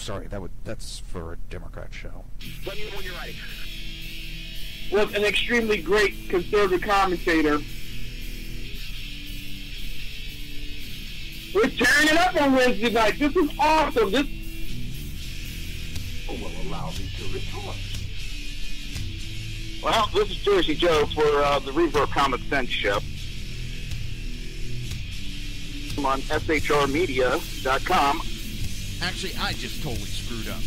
sorry, that's for a Democrat show. Let me know when you're ready. Was an extremely great conservative commentator. We're tearing it up on Wednesday night. This is awesome. This will allow me to retort. Well, this is Jersey Joe for the Reaver of Common Sense show. I'm on shrmedia.com. Actually, I just totally screwed up.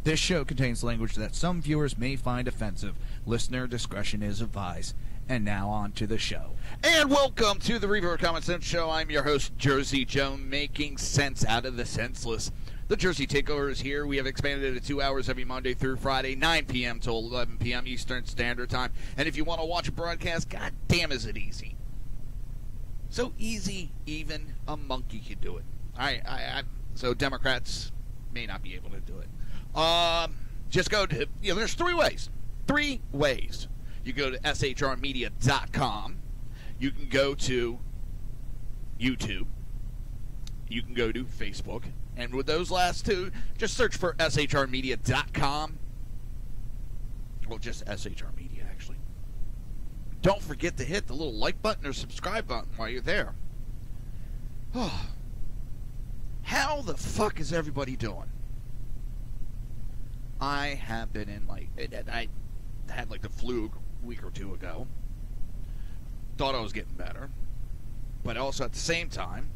This show contains language that some viewers may find offensive. Listener discretion is advised. And now on to the show. And welcome to the Reaver of Common Sense show. I'm your host, Jersey Joe, making sense out of the senseless. The Jersey Takeover is here. We have expanded it to 2 hours every Monday through Friday, 9 p.m. till 11 p.m. Eastern Standard Time. And if you want to watch a broadcast, god damn is it easy. So easy, even a monkey can do it. So Democrats may not be able to do it. Just go to, there's three ways. Three ways. You go to shrmedia.com. You can go to YouTube. You can go to Facebook. And with those last two, just search for shrmedia.com. Well, just SHR Media, actually. Don't forget to hit the little like button or subscribe button while you're there. How the fuck is everybody doing? I have been in, I had, the flu a week or two ago. Thought I was getting better. But also at the same time,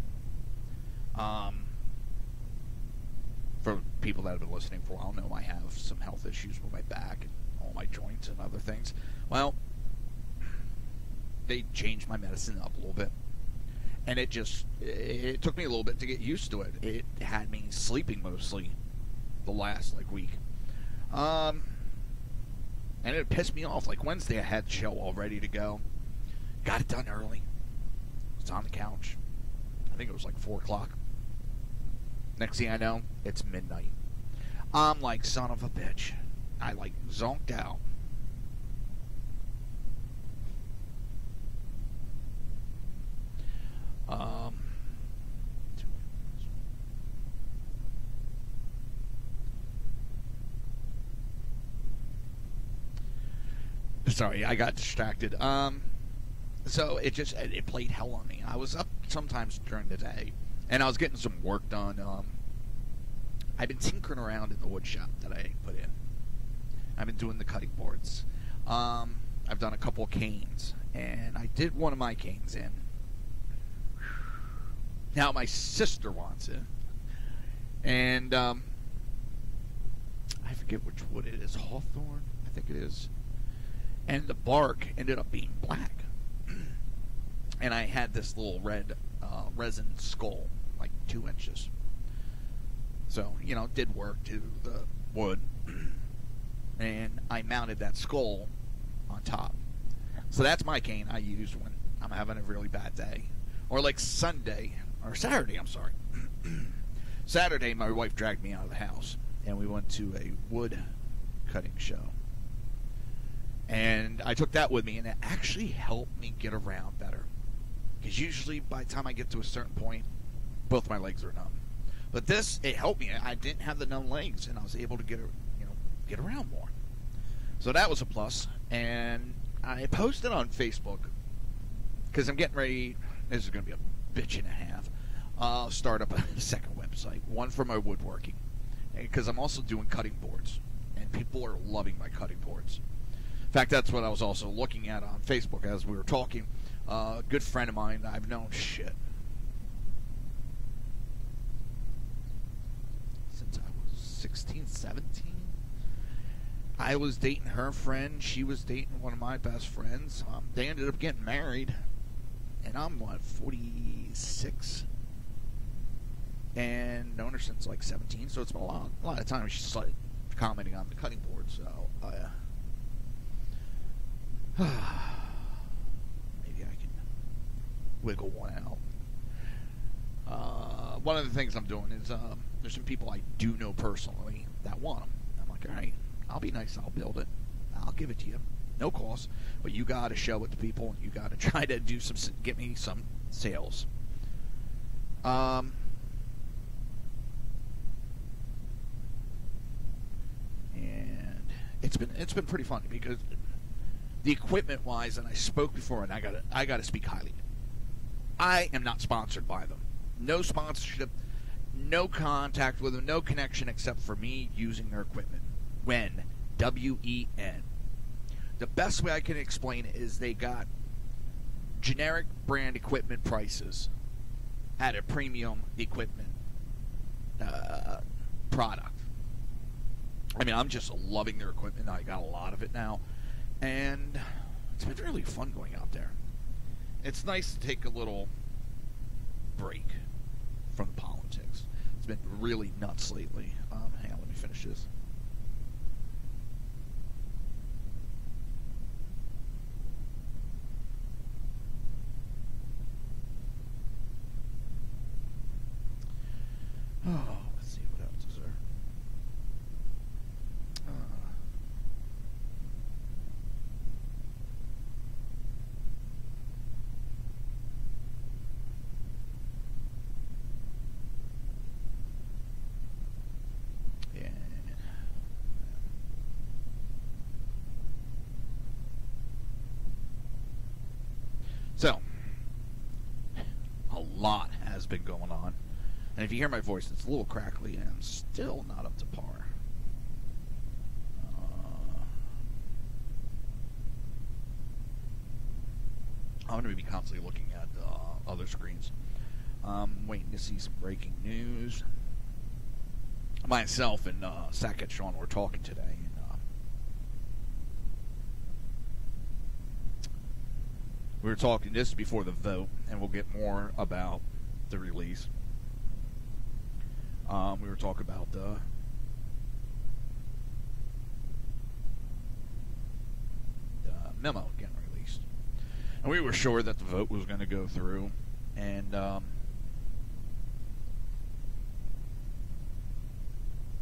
for people that have been listening for a while know I have some health issues with my back and all my joints and other things. Well, they changed my medicine up a little bit. And it took me a little bit to get used to it. It had me sleeping mostly the last, week. And it pissed me off. Wednesday I had the show all ready to go. Got it done early. It's on the couch. I think it was 4 o'clock. Next thing I know, it's midnight. I'm like, son of a bitch. I zonked out. Sorry, I got distracted. So it played hell on me. I was up sometimes during the day, and I was getting some work done. I've been tinkering around in the wood shop that I put in. I've been doing the cutting boards. I've done a couple of canes, and I did one of my canes in. Now my sister wants it, and I forget which wood it is. Hawthorne, I think it is. And the bark ended up being black. And I had this little red resin skull, 2 inches. So, it did work to the wood. And I mounted that skull on top. So that's my cane I use when I'm having a really bad day. Or Saturday, I'm sorry. Saturday, my wife dragged me out of the house. And we went to a wood cutting show. And I took that with me, and it actually helped me get around better. Because usually, by the time I get to a certain point, both my legs are numb. But this, it helped me. I didn't have the numb legs, and I was able to get around more. So that was a plus. And I posted on Facebook, because I'm getting ready, this is going to be a bitch and a half, start up a second website, one for my woodworking. Because I'm also doing cutting boards, and people are loving my cutting boards. In fact, that's what I was also looking at on Facebook as we were talking. A good friend of mine I've known since I was 16, 17. I was dating her friend. She was dating one of my best friends. They ended up getting married. And I'm, 46? And known her since 17. So it's been a lot of time. She's commenting on the cutting board. So, maybe I can wiggle one out. One of the things I'm doing is there's some people I do know personally that want them. I'm like, all right, I'll be nice. I'll build it. I'll give it to you. No cost. But you got to show it to people. And you got to try to get me some sales. it's been pretty funny because the equipment wise, and I spoke before, and I gotta speak highly. I am not sponsored by them. No sponsorship, no contact with them, no connection except for me using their equipment. When WEN. The best way I can explain it is they got generic brand equipment prices at a premium equipment product. I mean, I'm just loving their equipment. I got a lot of it now, and it's been really fun going out there. It's nice to take a little break from the politics. It's been really nuts lately. Hang on, let me finish this. Oh, let's see, what else is there? Yeah. So, a lot has been going on. And if you hear my voice, it's a little crackly, and I'm still not up to par. I'm going to be constantly looking at other screens. Waiting to see some breaking news. Myself and Sackett Sean were talking today. And, we were talking this before the vote, and we'll get more about the release. We were talking about the memo getting released, and we were sure that the vote was going to go through. And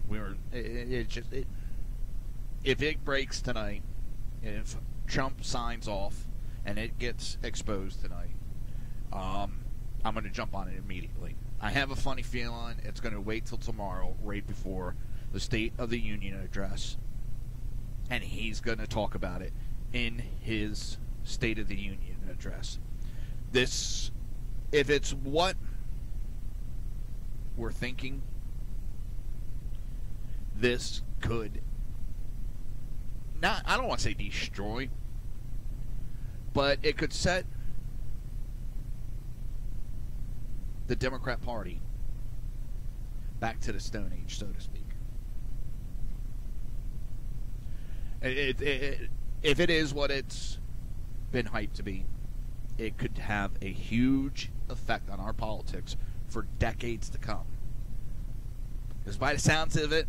we were if it breaks tonight, if Trump signs off and it gets exposed tonight, I'm going to jump on it immediately. I have a funny feeling it's going to wait till tomorrow, right before the State of the Union address, and he's going to talk about it in his State of the Union address. This, if it's what we're thinking, this could not, I don't want to say destroy, but it could set the Democrat Party back to the Stone Age, so to speak. If it is what it's been hyped to be, it could have a huge effect on our politics for decades to come. Because by the sounds of it,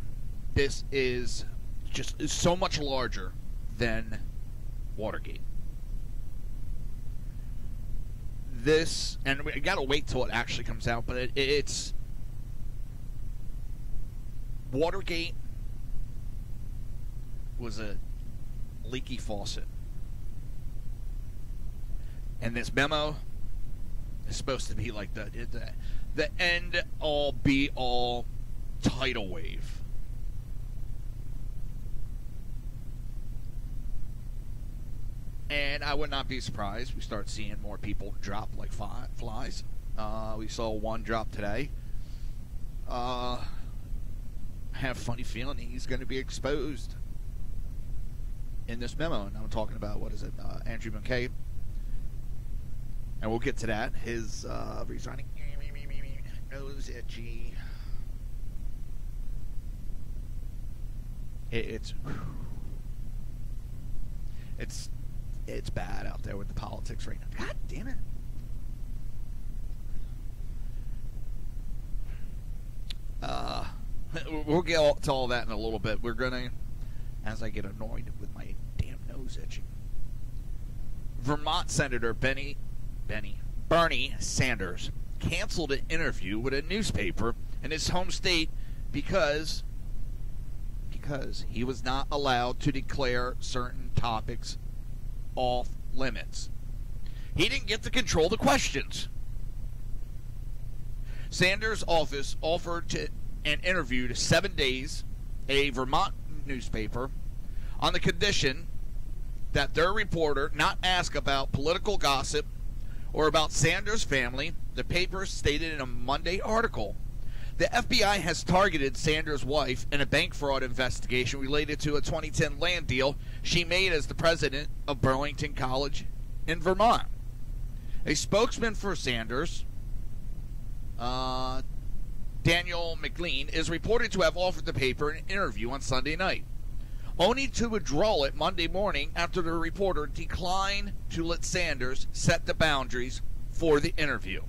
this is just so much larger than Watergate. This, and we gotta wait till it actually comes out, but it's Watergate was a leaky faucet, and this memo is supposed to be like the end all be all tidal wave. And I would not be surprised we start seeing more people drop like flies. We saw one drop today. I have a funny feeling he's going to be exposed in this memo. And I'm talking about, what is it, Andrew McCabe. And we'll get to that. His resigning. Nose itchy. It's bad out there with the politics right now. God damn it. We'll get to all that in a little bit. We're going to, as I get annoyed with my damn nose itching. Vermont Senator Bernie Sanders canceled an interview with a newspaper in his home state because he was not allowed to declare certain topics off limits. He didn't get to control the questions. Sanders' office offered to and interviewed 7 days a Vermont newspaper on the condition that their reporter not ask about political gossip or about Sanders' family, the paper stated in a Monday article. The FBI has targeted Sanders' wife in a bank fraud investigation related to a 2010 land deal she made as the president of Burlington College in Vermont. A spokesman for Sanders, Daniel McLean, is reported to have offered the paper an interview on Sunday night, only to withdraw it Monday morning after the reporter declined to let Sanders set the boundaries for the interview.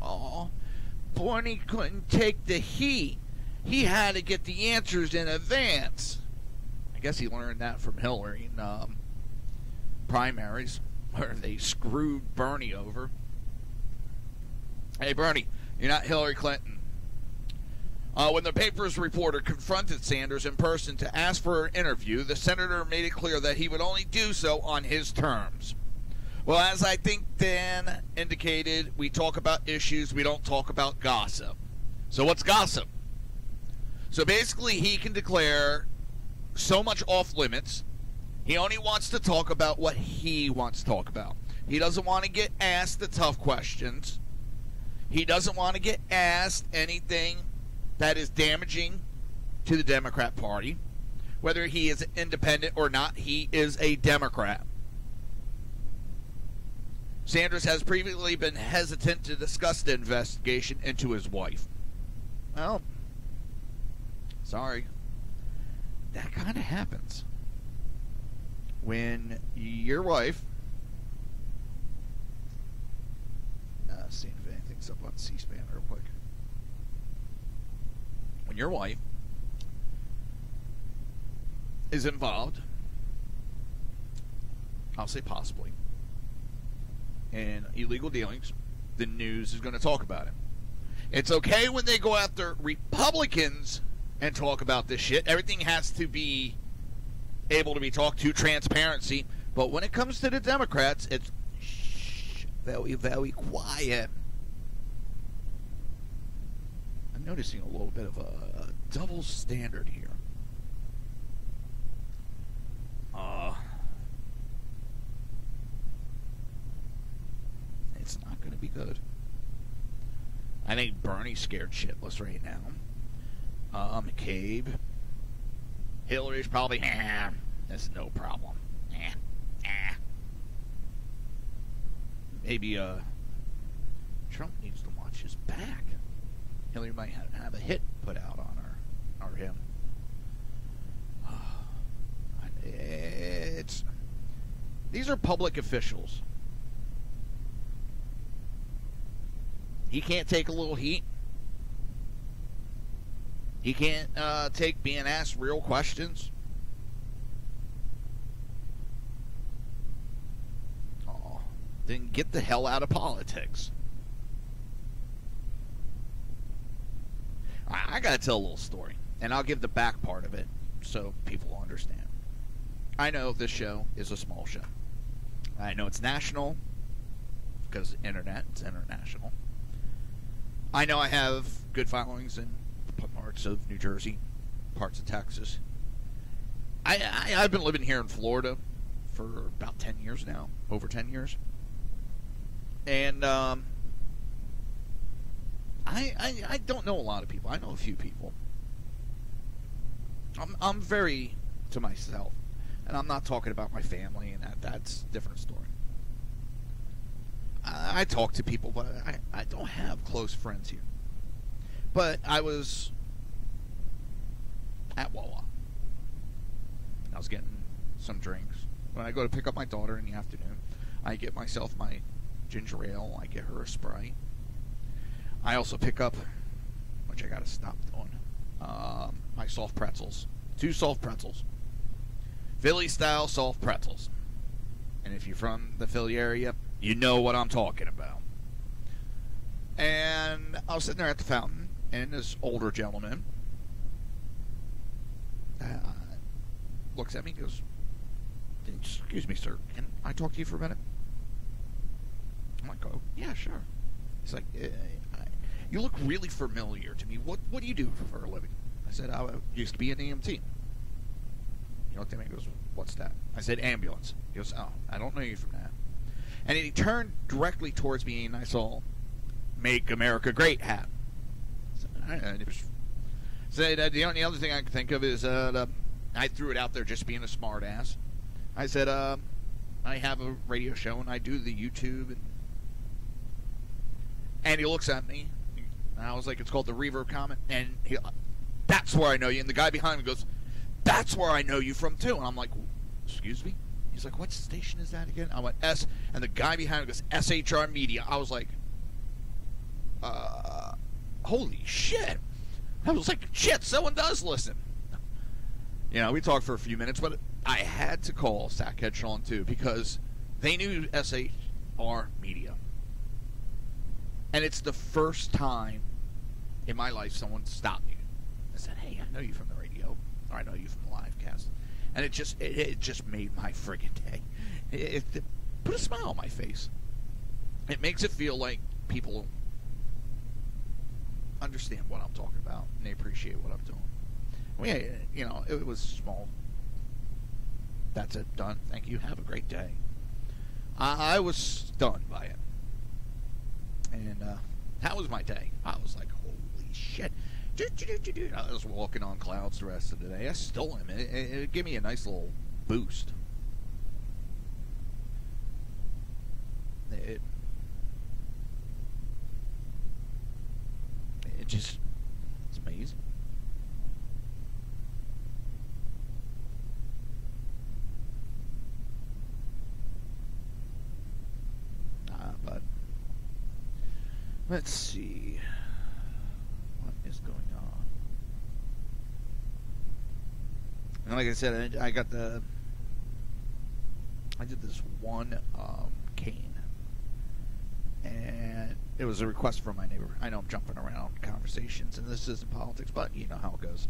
Oh, Barney couldn't take the heat. He had to get the answers in advance. I guess he learned that from Hillary in primaries, where they screwed Bernie over. Hey, Bernie, you're not Hillary Clinton. When the paper's reporter confronted Sanders in person to ask for an interview, the senator made it clear that he would only do so on his terms. Well, as I think Dan indicated, we talk about issues, we don't talk about gossip. So what's gossip? So basically he can declare so much off limits. He only wants to talk about what he wants to talk about. He doesn't want to get asked the tough questions. He doesn't want to get asked anything that is damaging to the Democrat Party. Whether he is independent or not, he is a Democrat. Sanders has previously been hesitant to discuss the investigation into his wife. Well, sorry. That kind of happens when your wife... see if anything's up on C-SPAN real quick. When your wife is involved, I'll say possibly, in illegal dealings, the news is going to talk about it. It's okay when they go after Republicans and talk about this shit. Everything has to be able to be talked to, transparency. But when it comes to the Democrats, it's very, very quiet. I'm noticing a little bit of a double standard here. It's not going to be good. I think Bernie's scared shitless right now. McCabe. Hillary's probably, that's no problem. Maybe Trump needs to watch his back. Hillary might have a hit put out on her or him. These are public officials. He can't take a little heat. He can't take being asked real questions. Oh, then get the hell out of politics. I gotta tell a little story, and I'll give the back part of it so people will understand. I know this show is a small show. I know it's national because internet, it's international. I know I have good followings in parts of New Jersey, parts of Texas. I've been living here in Florida for about 10 years now, over 10 years. And I don't know a lot of people. I know a few people. I'm very to myself. And I'm not talking about my family, and that's a different story. I talk to people, but I don't have close friends here. But I was at Wawa. I was getting some drinks. When I go to pick up my daughter in the afternoon, I get myself my ginger ale. I get her a Sprite. I also pick up, which I got to stop doing, my soft pretzels. 2 soft pretzels. Philly-style soft pretzels. And if you're from the Philly area, you know what I'm talking about. And I was sitting there at the fountain, and this older gentleman looks at me and goes, "Excuse me, sir, can I talk to you for a minute?" I'm like, "Oh, yeah, sure." He's like, "You look really familiar to me. What do you do for a living?" I said, "I used to be an EMT." He looked at me and goes, "What's that?" I said, "Ambulance." He goes, "Oh, I don't know you from that." And he turned directly towards me, and I saw "Make America Great" hat. So, the only other thing I can think of is I threw it out there just being a smart ass. I said, I have a radio show and I do the YouTube. And he looks at me. And I was like, it's called the Reaver of Common. And that's where I know you. And the guy behind me goes, that's where I know you from too. And I'm like, excuse me? He's like, what station is that again? I went, S. And the guy behind me goes, SHR Media. I was like, holy shit. I was like, shit, someone does listen. You know, we talked for a few minutes, but I had to call Sackhead Sean too because they knew SHR Media. And it's the first time in my life someone stopped me and said, hey, I know you from the radio, or I know you from the live cast. And it just made my friggin' day. It put a smile on my face. It makes it feel like people understand what I'm talking about and they appreciate what I'm doing. Well, yeah, you know, it was small. That's it, done. Thank you. Have a great day. I was stunned by it. And that was my day. I was like, holy shit. I was walking on clouds the rest of the day. I still am. It gave me a nice little boost. It just, it's amazing. But let's see what is going on. And like I said, I did this one cane, and it was a request from my neighbor. I know I'm jumping around conversations, and this isn't politics, but you know how it goes.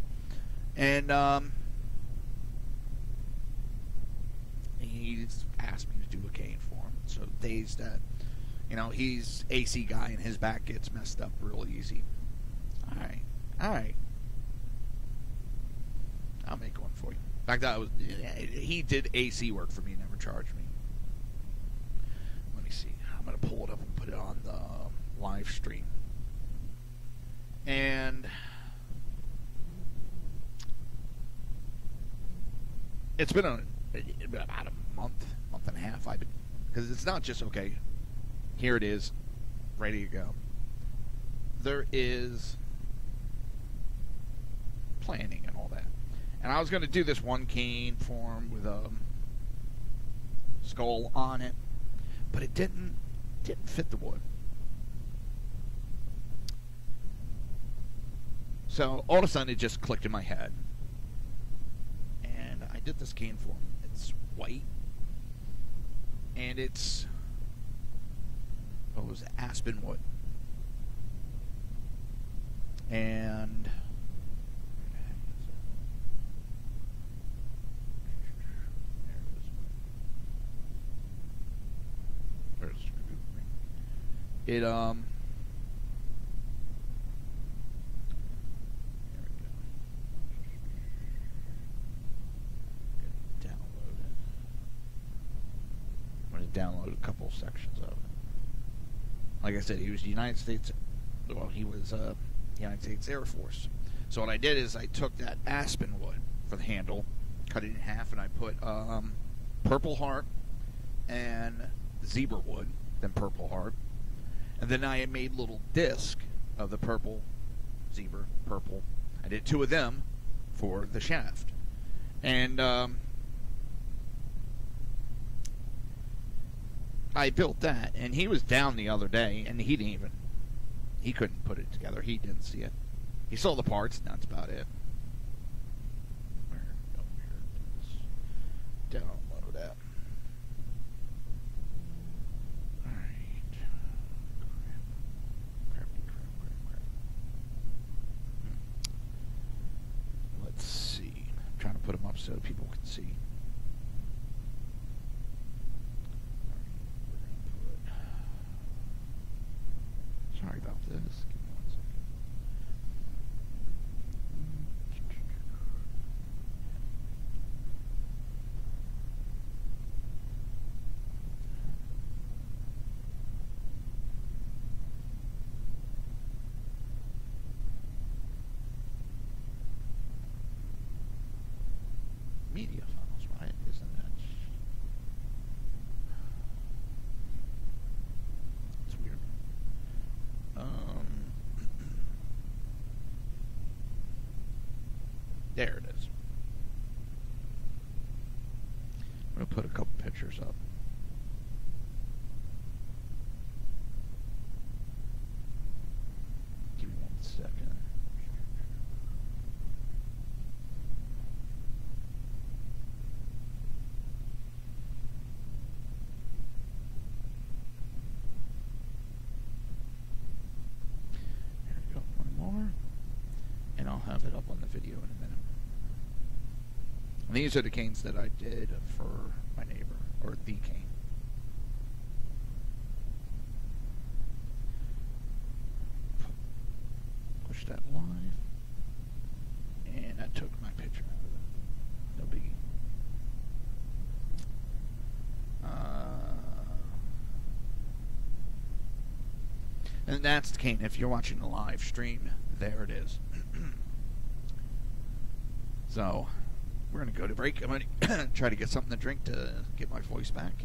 And he's asked me to do a cane for him. So days that, you know, he's AC guy and his back gets messed up real easy. All right. I'll make one for you. In fact, he did AC work for me, never charged me. Let me see. I'm going to pull it up and put it on the live stream. And it's been about a month and a half. Because it's not just, okay, here it is, ready to go. There is planning and all that. And I was going to do this one cane form with a skull on it, but it didn't fit the wood. So all of a sudden it just clicked in my head. And I did this cane form. It's white. And it's, what was it, aspen wood. And it there we go. Download a couple sections of it. Like I said, he was United States. Well, he was United States Air Force. So what I did is I took that aspen wood for the handle, cut it in half, and I put purple heart and zebra wood, then purple heart, and then I made little disc of the purple zebra purple. I did 2 of them for the shaft, and I built that, and he was down the other day, and he couldn't put it together. He didn't see it. He saw the parts, and that's about it. Download that. Alright. Crap. Let's see. I'm trying to put them up so people can see. Sorry about this. Give me 1 second. have it up on the video in a minute. And these are the canes that I did for my neighbor, or the cane. Push that live. And I took my picture out of it. No biggie. And that's the cane. If you're watching the live stream, there it is. So, we're going to go to break. I'm going to try to get something to drink to get my voice back.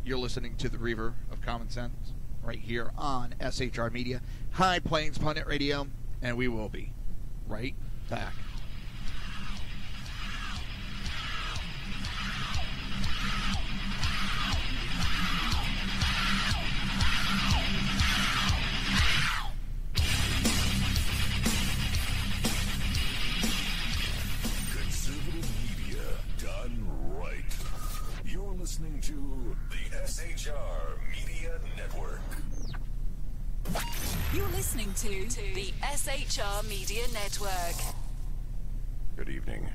You're listening to the Reaver of Common Sense right here on SHR Media, High Plains Pundit Radio, and we will be right back. Listening to the SHR Media Network. You're listening to the SHR Media Network. Good evening.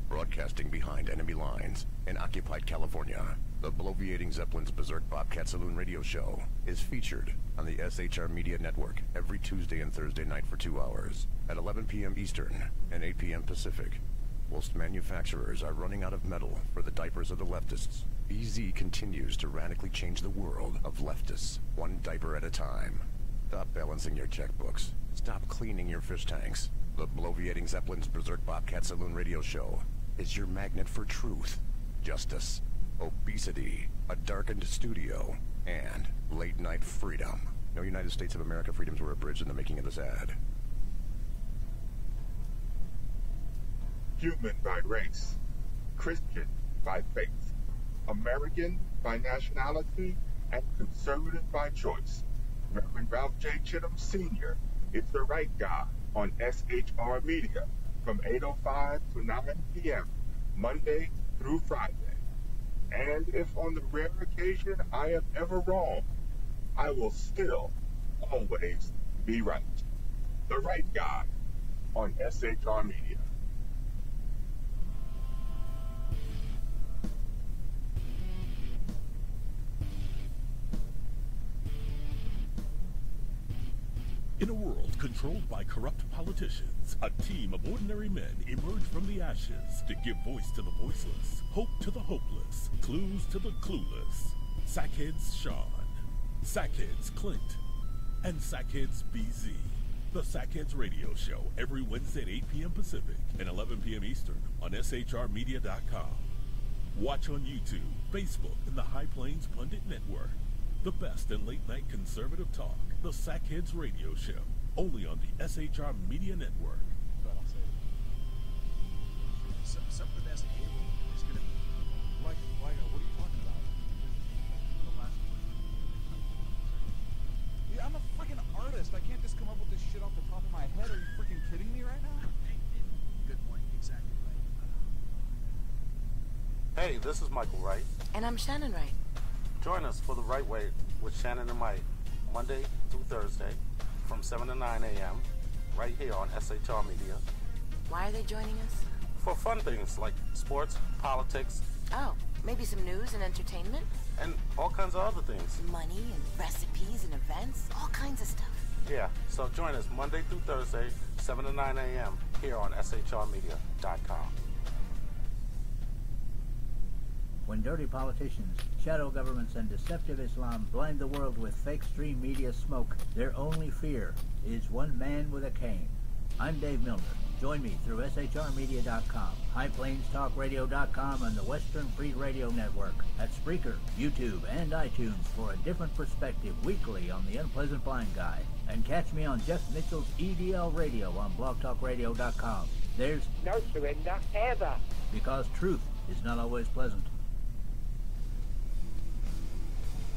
Broadcasting behind enemy lines in occupied California, the bloviating Zeppelin's Berserk Bobcat Saloon radio show is featured on the SHR Media Network every Tuesday and Thursday night for 2 hours at 11 p.m. Eastern and 8 p.m. Pacific. Whilst manufacturers are running out of metal for the diapers of the leftists, BZ continues to radically change the world of leftists, one diaper at a time. Stop balancing your checkbooks. Stop cleaning your fish tanks. The bloviating Zeppelin's Berserk Bobcat Saloon radio show is your magnet for truth, justice, obesity, a darkened studio, and late-night freedom. No United States of America freedoms were abridged in the making of this ad. Human by race, Christian by faith, American by nationality, and conservative by choice. Reverend Ralph J. Chittum Sr. is the right guy on SHR Media from 8:05 to 9 p.m., Monday through Friday. And if on the rare occasion I am ever wrong, I will still always be right. The right guy on SHR Media. In a world controlled by corrupt politicians, a team of ordinary men emerge from the ashes to give voice to the voiceless, hope to the hopeless, clues to the clueless. Sackheads Sean, Sackheads Clint, and Sackheads BZ. The Sackheads Radio Show every Wednesday at 8 p.m. Pacific and 11 p.m. Eastern on SHRmedia.com. Watch on YouTube, Facebook, and the High Plains Pundit Network. The best in late-night conservative talk, the Sackheads Radio Show, only on the SHR Media Network. Something that's able is gonna like what are you talking about? The last yeah, I'm a freaking artist. I can't just come up with this shit off the top of my head. Are you freaking kidding me right now? Good morning, exactly right. Hey, this is Michael Wright. And I'm Shannon Wright. Join us for The Right Way with Shannon and Mike, Monday through Thursday from 7 to 9 a.m. right here on SHR Media. Why are they joining us? For fun things like sports, politics. Oh, maybe some news and entertainment? And all kinds of other things. Money and recipes and events, all kinds of stuff. Yeah, so join us Monday through Thursday, 7 to 9 a.m. here on SHRmedia.com. When dirty politicians, shadow governments, and deceptive Islam blind the world with fake stream media smoke, their only fear is one man with a cane. I'm Dave Milner. Join me through SHRmedia.com, HighPlainsTalkRadio.com, and the Western Free Radio Network at Spreaker, YouTube, and iTunes for a different perspective weekly on the unpleasant blind guy. And catch me on Jeff Mitchell's EDL Radio on BlogTalkRadio.com. There's no surrender ever. Because truth is not always pleasant.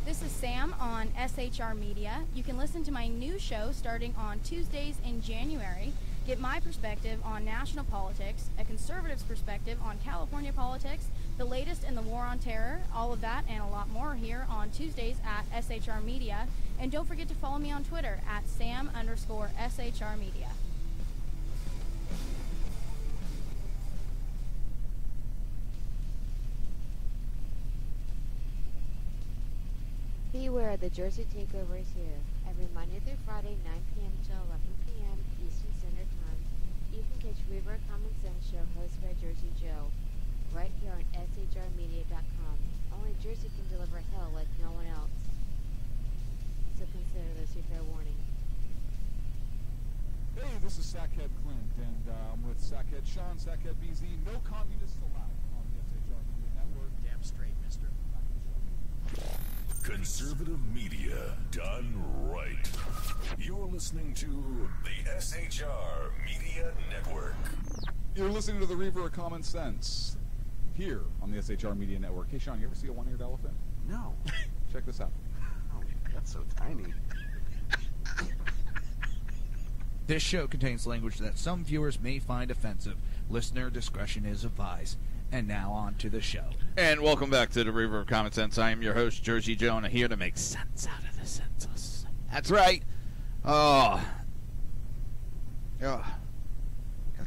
This is Sam on SHR Media. You can listen to my new show starting on Tuesdays in January. Get my perspective on national politics, a conservative's perspective on California politics, the latest in the war on terror, all of that and a lot more here on Tuesdays at SHR Media. And don't forget to follow me on Twitter at Sam_SHR Media. the Jersey Takeover is here. Every Monday through Friday, 9 p.m. to 11 p.m. Eastern Standard Time. You can catch Reaver of Common Sense show hosted by Jersey Joe, right here on shrmedia.com. Only Jersey can deliver hell like no one else. So consider this your fair warning. Hey, this is Sackhead Clint, and I'm with Sackhead Sean, Sackhead BZ. No communists allowed on the SHR Media Network. Damn straight, mister. Conservative media done right. You're listening to the SHR Media Network. You're listening to the Reaver of Common Sense here on the SHR Media Network. Hey, Sean, you ever see a one-eared elephant? No. Check this out. Oh, that's so tiny. This show contains language that some viewers may find offensive. Listener discretion is advised. And now on to the show. And welcome back to the Reaver of Common Sense. I am your host, Jersey Jonah, here to make sense out of the senseless. That's right. Got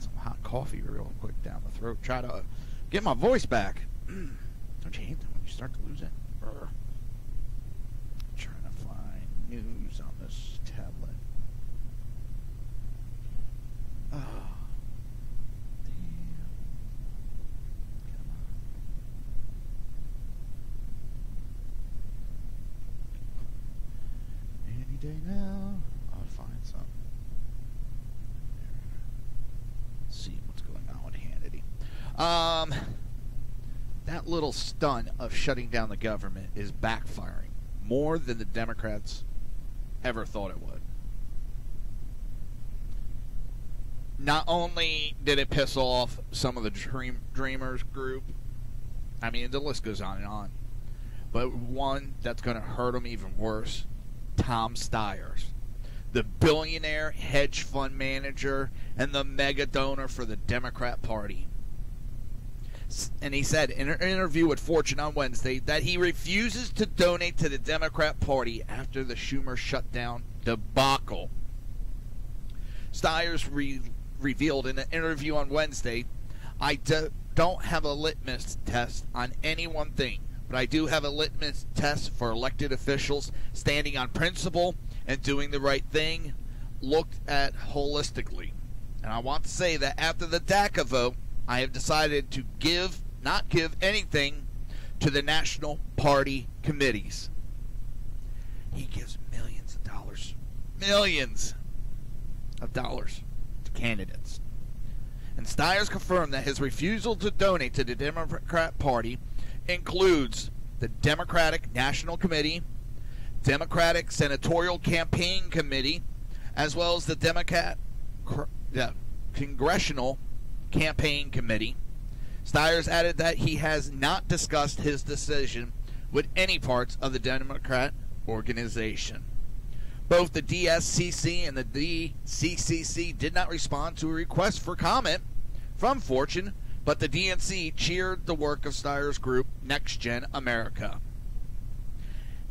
some hot coffee real quick down the throat. Try to get my voice back. Don't you hate that when you start to lose it? Trying to find news on this tablet. Oh. Day now. I'll find some. Let's see what's going on with Hannity. That little stunt of shutting down the government is backfiring more than the Democrats ever thought it would. Not only did it piss off some of the Dreamers group, I mean, the list goes on and on, but one that's going to hurt them even worse, Tom Stiers, the billionaire hedge fund manager and the mega donor for the Democrat Party. And he said in an interview with Fortune on Wednesday that he refuses to donate to the Democrat Party after the Schumer shutdown debacle. Stiers revealed in an interview on Wednesday, I don't have a litmus test on any one thing, but I do have a litmus test for elected officials standing on principle and doing the right thing, looked at holistically. And I want to say that after the DACA vote, I have decided to not give anything to the National Party committees. He gives millions of dollars to candidates. And Stiers confirmed that his refusal to donate to the Democrat Party includes the Democratic National Committee, Democratic Senatorial Campaign Committee, as well as the Congressional Campaign Committee. Stiers added that he has not discussed his decision with any parts of the Democrat organization. Both the DSCC and the DCCC did not respond to a request for comment from Fortune, but the DNC cheered the work of Stiers' group, Next Gen America.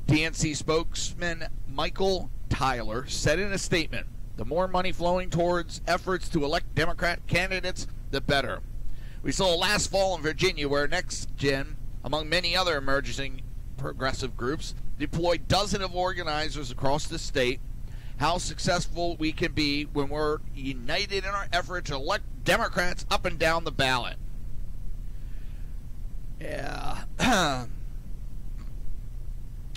DNC spokesman Michael Tyler said in a statement, the more money flowing towards efforts to elect Democrat candidates, the better. We saw last fall in Virginia where Next Gen, among many other emerging progressive groups, deployed dozens of organizers across the state, how successful we can be when we're united in our effort to elect Democrats up and down the ballot. Yeah.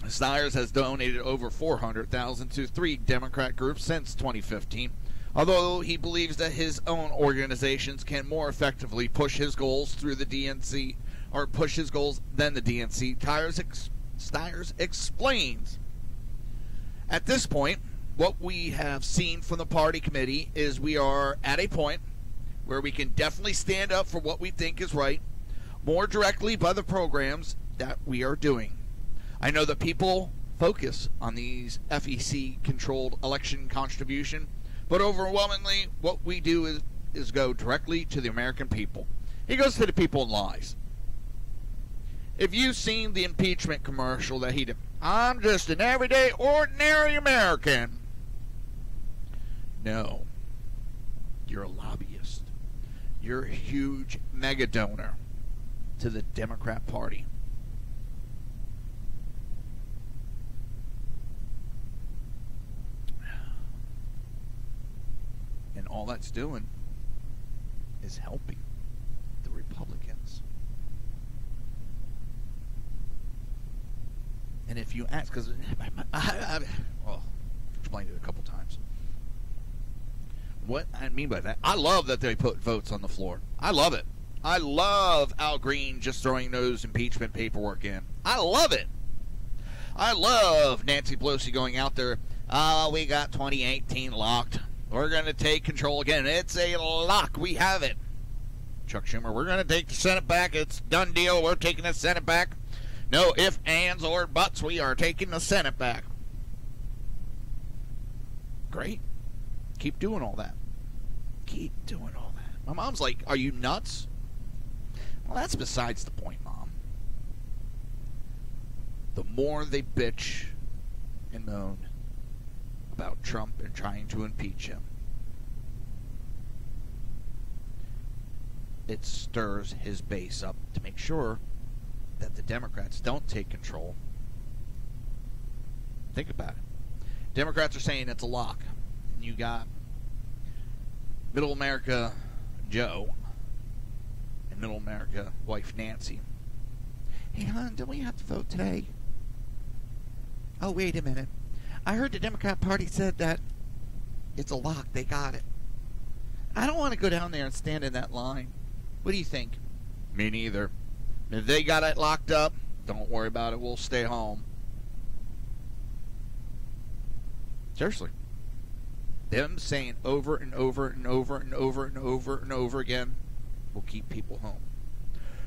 Stiers has donated over $400,000 to 3 Democrat groups since 2015, although he believes that his own organizations can more effectively push his goals through the DNC, or push his goals than the DNC. Stiers explains. At this point, what we have seen from the party committee is we are at a point where we can definitely stand up for what we think is right, more directly by the programs that we are doing. I know that people focus on these FEC-controlled election contribution, but overwhelmingly what we do is go directly to the American people. He goes to the people and lies. If you've seen the impeachment commercial that he did, I'm just an everyday, ordinary American. No. You're a lobbyist. You're a huge mega donor to the Democrat Party. all that's doing is helping the Republicans. And if you ask, because well, explained it a couple times. What I mean by that, I love that they put votes on the floor. I love it. I love Al Green just throwing those impeachment paperwork in. I love it. I love Nancy Pelosi going out there. Oh, we got 2018 locked. We're going to take control again. It's a lock. We have it. Chuck Schumer, we're going to take the Senate back. It's a done deal. We're taking the Senate back. No ifs, ands, or buts. We are taking the Senate back. Great. Keep doing all that. Keep doing all that. My mom's like, are you nuts? Well, that's besides the point, Mom. The more they bitch and moan about Trump and trying to impeach him, it stirs his base up to make sure that the Democrats don't take control. Think about it. Democrats are saying it's a lock. And you got Middle America Joe and Middle America wife Nancy. Hey, hon, don't we have to vote today? Oh, wait a minute. I heard the Democrat Party said that it's a lock. They got it. I don't want to go down there and stand in that line. What do you think? Me neither. If they got it locked up, don't worry about it. We'll stay home. Seriously. Them saying over and over and over and over and over and over again will keep people home.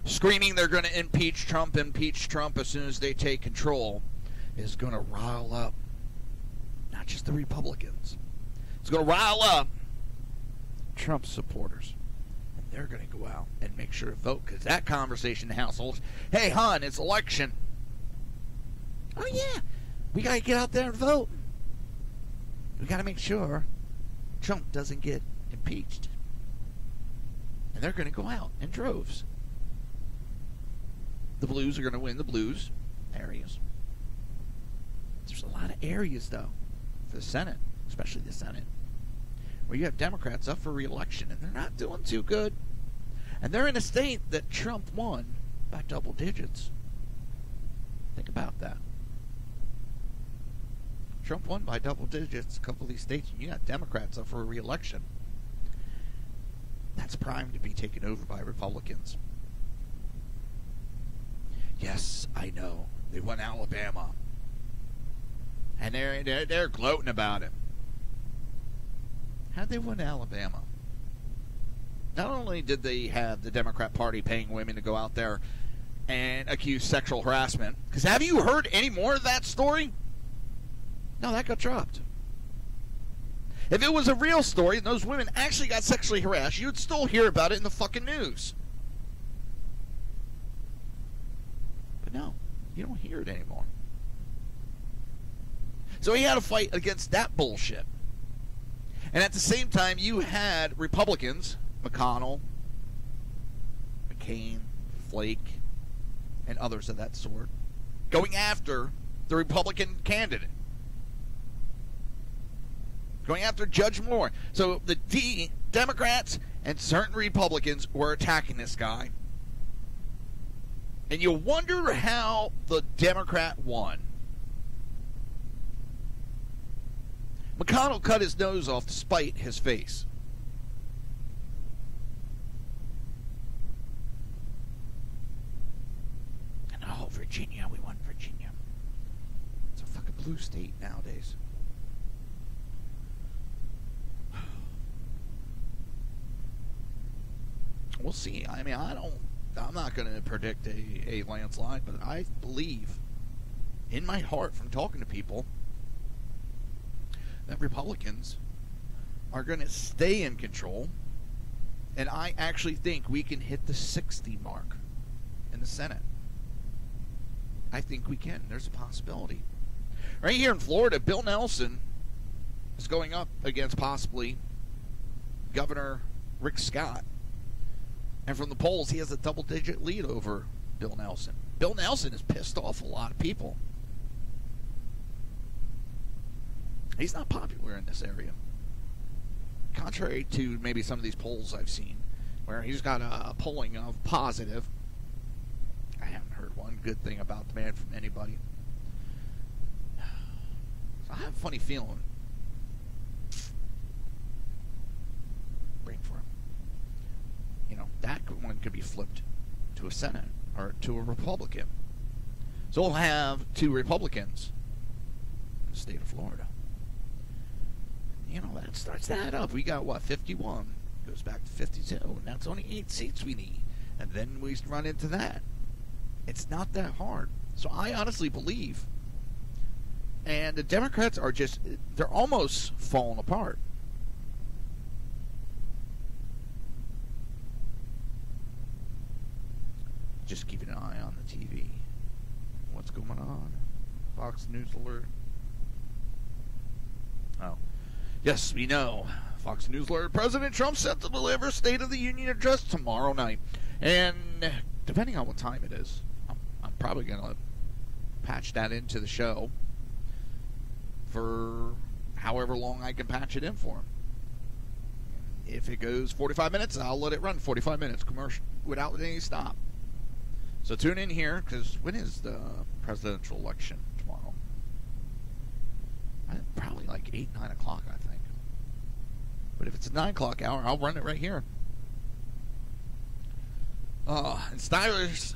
Screaming they're going to impeach Trump as soon as they take control is going to rile up not just the Republicans. It's going to rile up Trump supporters. And they're going to go out and make sure to vote, because that conversation in the households, hey, hon, it's election. Oh, yeah, we got to get out there and vote. We got to make sure Trump doesn't get impeached. And they're going to go out in droves. The Blues are going to win the Blues areas. There's a lot of areas, though, for the Senate, especially the Senate, where you have Democrats up for re-election, and they're not doing too good. And they're in a state that Trump won by double digits. Think about that. Trump won by double digits a couple of these states, and you got Democrats up for a re-election. That's primed to be taken over by Republicans. Yes, I know. They won Alabama. And they're gloating about it. How'd they win Alabama? Not only did they have the Democrat Party paying women to go out there and accuse sexual harassment, because have you heard any more of that story? No, that got dropped. If it was a real story and those women actually got sexually harassed, you'd still hear about it in the fucking news. But no, you don't hear it anymore. So he had to fight against that bullshit. And at the same time, you had Republicans, McConnell, McCain, Flake, and others of that sort, going after the Republican candidate. Going after Judge Moore. So the Democrats and certain Republicans were attacking this guy. And you wonder how the Democrat won. McConnell cut his nose off to spite his face. And oh, Virginia, we won Virginia. It's a fucking blue state nowadays. We'll see. I mean, I'm not going to predict a landslide, but I believe in my heart from talking to people that Republicans are going to stay in control, and I actually think we can hit the 60 mark in the Senate. I think we can. There's a possibility. Right here in Florida, Bill Nelson is going up against possibly Governor Rick Scott. And from the polls, he has a double-digit lead over Bill Nelson. Bill Nelson has pissed off a lot of people. He's not popular in this area. contrary to maybe some of these polls I've seen, where he's got a polling of positive, I haven't heard one good thing about the man from anybody. So I have a funny feeling. Break for him. That one could be flipped to a Senate or to a Republican. So we'll have 2 Republicans in the state of Florida. That starts that up. We got, 51. Goes back to 52. And that's only 8 seats we need. And then we run into that. It's not that hard. So I honestly believe. And the Democrats are they're almost falling apart. Just keeping an eye on the TV. What's going on? Fox News alert. Oh. Yes, we know. Fox News alert. President Trump set to deliver State of the Union address tomorrow night. And depending on what time it is, I'm probably going to patch that into the show for however long I can patch it in for him. If it goes 45 minutes, I'll let it run 45 minutes commercial without any stop. So tune in here, because when is the presidential election tomorrow? Probably like 8, 9 o'clock, I think. But if it's a 9 o'clock hour, I'll run it right here. And Steyer's,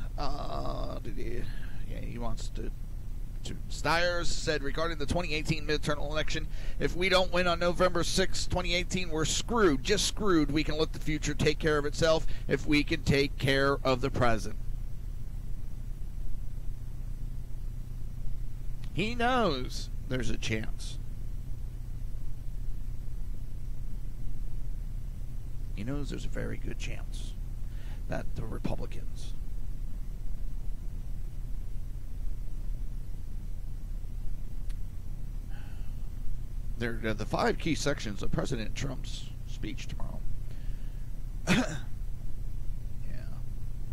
he wants to Steyer's said regarding the 2018 midterm election, if we don't win on November 6, 2018, we're screwed. Just screwed. We can let the future take care of itself if we can take care of the present. He knows there's a chance. He knows there's a very good chance that the Republicans they're the 5 key sections of President Trump's speech tomorrow. Yeah,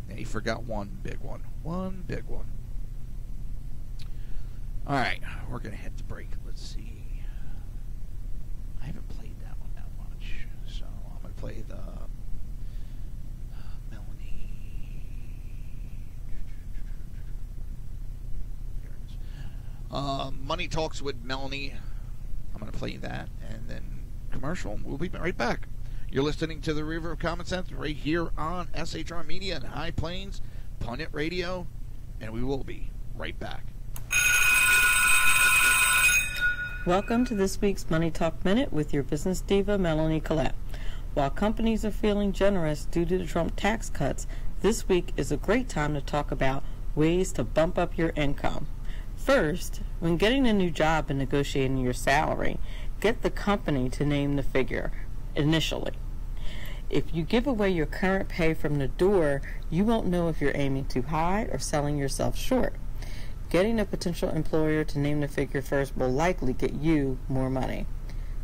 he forgot one big one. One big one. All right, we're going to hit the break. Let's see. I haven't played that one that much, so I'm going to play the Melanie. Here it is. Money Talks with Melanie. I'm going to play that, and then commercial. We'll be right back. You're listening to the Reaver of Common Sense right here on SHR Media and High Plains Punnet Radio, and we will be right back. Welcome to this week's Money Talk Minute with your business diva, Melanie Collette. While companies are feeling generous due to the Trump tax cuts, this week is a great time to talk about ways to bump up your income. First, when getting a new job and negotiating your salary, get the company to name the figure initially. If you give away your current pay from the door, you won't know if you're aiming too high or selling yourself short. Getting a potential employer to name the figure first will likely get you more money.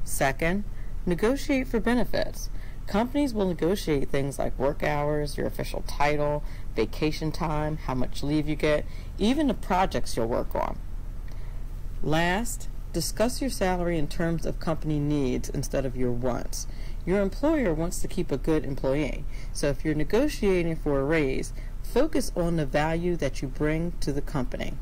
Second, negotiate for benefits. Companies will negotiate things like work hours, your official title, vacation time, how much leave you get, even the projects you'll work on. Last, discuss your salary in terms of company needs instead of your wants. Your employer wants to keep a good employee, so if you're negotiating for a raise, focus on the value that you bring to the company.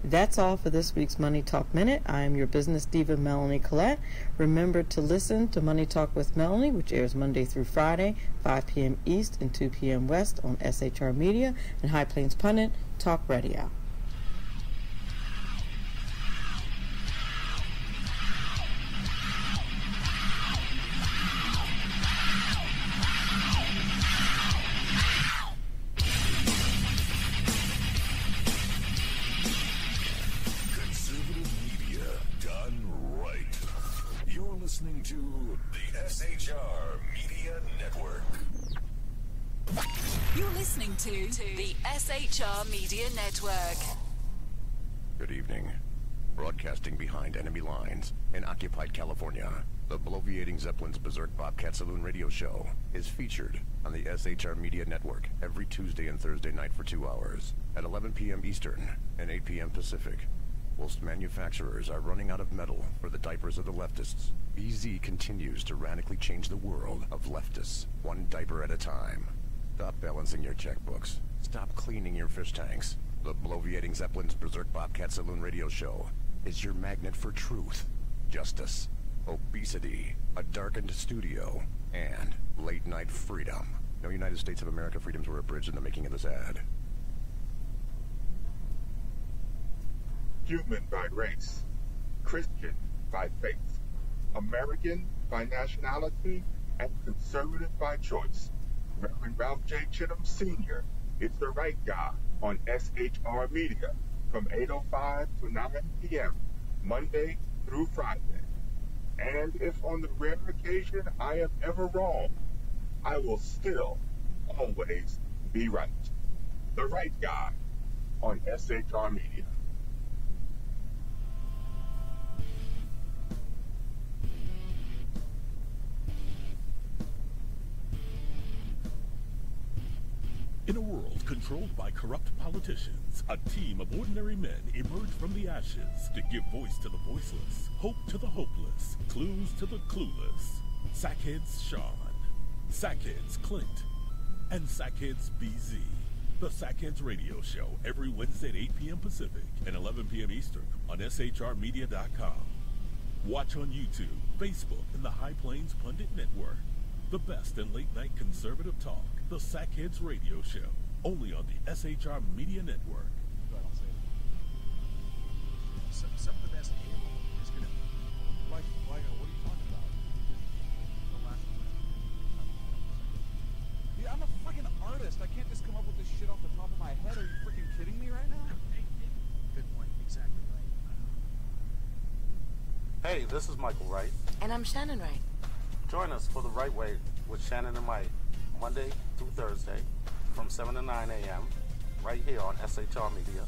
That's all for this week's Money Talk Minute. I am your business diva, Melanie Collette. Remember to listen to Money Talk with Melanie, which airs Monday through Friday, 5 p.m. East and 2 p.m. West on SHR Media and High Plains Punnet Talk Radio. Listening to the SHR Media Network. You're listening to the SHR Media Network. Good evening. Broadcasting behind enemy lines in occupied California, the bloviating Zeppelin's Berserk Bobcat Saloon radio show is featured on the SHR Media Network every Tuesday and Thursday night for 2 hours at 11 p.m. Eastern and 8 p.m. Pacific. Whilst manufacturers are running out of metal for the diapers of the leftists, BZ continues to radically change the world of leftists, one diaper at a time. Stop balancing your checkbooks. Stop cleaning your fish tanks. The Bloviating Zeppelin's Berserk Bobcat Saloon radio show is your magnet for truth, justice, obesity, a darkened studio, and late-night freedom. No United States of America freedoms were abridged in the making of this ad. Human by race, Christian by faith, American by nationality, and conservative by choice. Reverend Ralph J. Chittum Sr. is the right guy on SHR Media from 8:05 to 9 p.m., Monday through Friday. And if on the rare occasion I am ever wrong, I will still always be right. The right guy on SHR Media. In a world controlled by corrupt politicians, a team of ordinary men emerge from the ashes to give voice to the voiceless, hope to the hopeless, clues to the clueless. Sackheads Sean, Sackheads Clint, and Sackheads BZ. The Sackheads Radio Show every Wednesday at 8 p.m. Pacific and 11 p.m. Eastern on shrmedia.com. Watch on YouTube, Facebook, and the High Plains Pundit Network. The best in late-night conservative talk, the Sackheads Radio Show, only on the SHR Media Network. Some of the best cable is going to... Like, what are you talking about? The last one. Yeah, I'm a freaking artist. I can't just come up with this shit off the top of my head. Are you freaking kidding me right now? Good point. Exactly right. Hey, this is Michael Wright. And I'm Shannon Wright. Join us for The Right Way with Shannon and Mike, Monday through Thursday from 7 to 9 a.m. right here on SHR Media.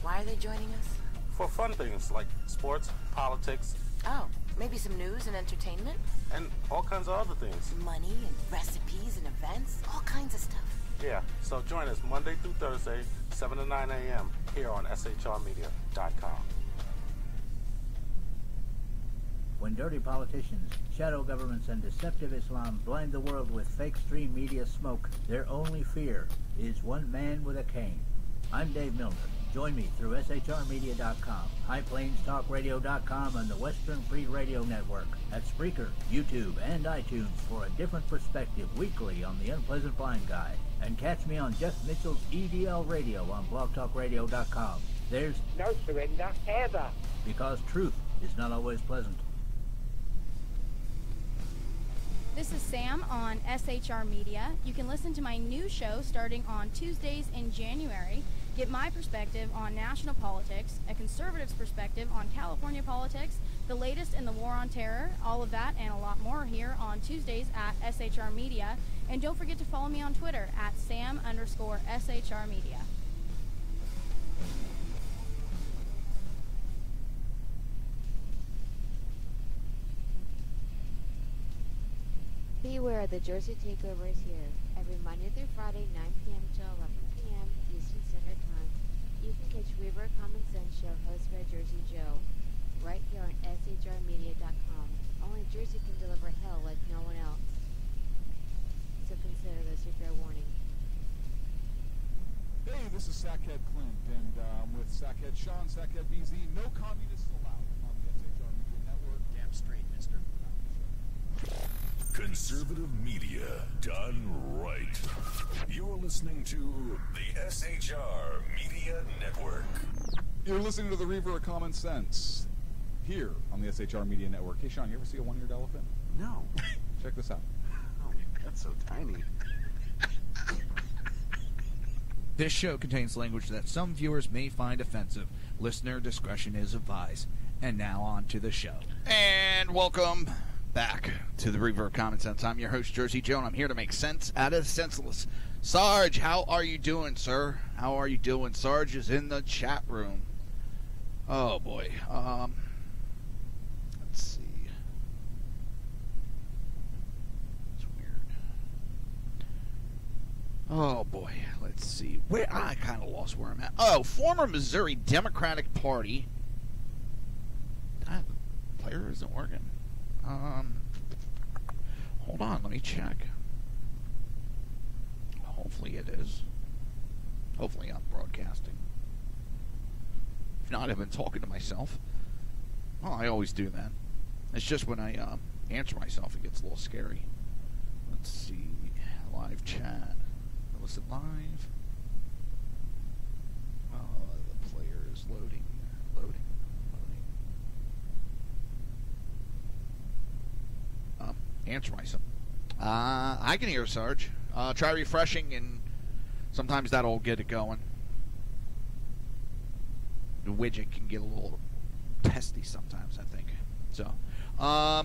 Why are they joining us? For fun things like sports, politics. Oh, maybe some news and entertainment? And all kinds of other things. Money and recipes and events, all kinds of stuff. Yeah, so join us Monday through Thursday, 7 to 9 a.m. here on shrmedia.com. When dirty politicians, shadow governments, and deceptive Islam blind the world with fake stream media smoke, their only fear is one man with a cane. I'm Dave Milner. Join me through shrmedia.com, highplainstalkradio.com, and the Western Free Radio Network at Spreaker, YouTube, and iTunes for a different perspective weekly on the Unpleasant Blind Guy. And catch me on Jeff Mitchell's EDL Radio on blogtalkradio.com. There's no surrender ever. Because truth is not always pleasant. This is Sam on SHR Media. You can listen to my new show starting on Tuesdays in January. Get my perspective on national politics, a conservative's perspective on California politics, the latest in the war on terror, all of that and a lot more here on Tuesdays at SHR Media. And don't forget to follow me on Twitter at Sam_SHR Media. Beware, the Jersey Takeover is here. Every Monday through Friday, 9 p.m. to 11 p.m. Eastern Standard Time. You can catch Reaver of Common Sense show hosted by Jersey Joe right here on shrmedia.com. Only Jersey can deliver hell like no one else. So consider this your fair warning. Hey, this is Sackhead Clint, and I'm with Sackhead Sean, Sackhead BZ. No communists allowed on the SHR Media Network. Damn straight, mister. Conservative media done right. You're listening to the SHR Media Network. You're listening to the Reaver of Common Sense here on the SHR Media Network. Hey, Sean, you ever see a one-eared elephant? No. Check this out. Oh, that's so tiny. This show contains language that some viewers may find offensive. Listener discretion is advised. And now on to the show. And welcome back to the Reaver of Common Sense. I'm your host, Jersey Joe, and I'm here to make sense out of the senseless. Sarge, how are you doing, sir? How are you doing? Sarge is in the chat room. Oh, boy. Let's see. It's weird. Oh, boy. Let's see. I kind of lost where I'm at. Oh, former Missouri Democratic Party player isn't working. Hold on, let me check. Hopefully it is. Hopefully I'm broadcasting. If not, I've been talking to myself. Well, I always do that. It's just when I answer myself, it gets a little scary. Let's see. Live chat. Was it live? Oh, the player is loading. Answer myself. I can hear Sarge. Try refreshing, and sometimes that'll get it going. The widget can get a little testy sometimes, I think. So,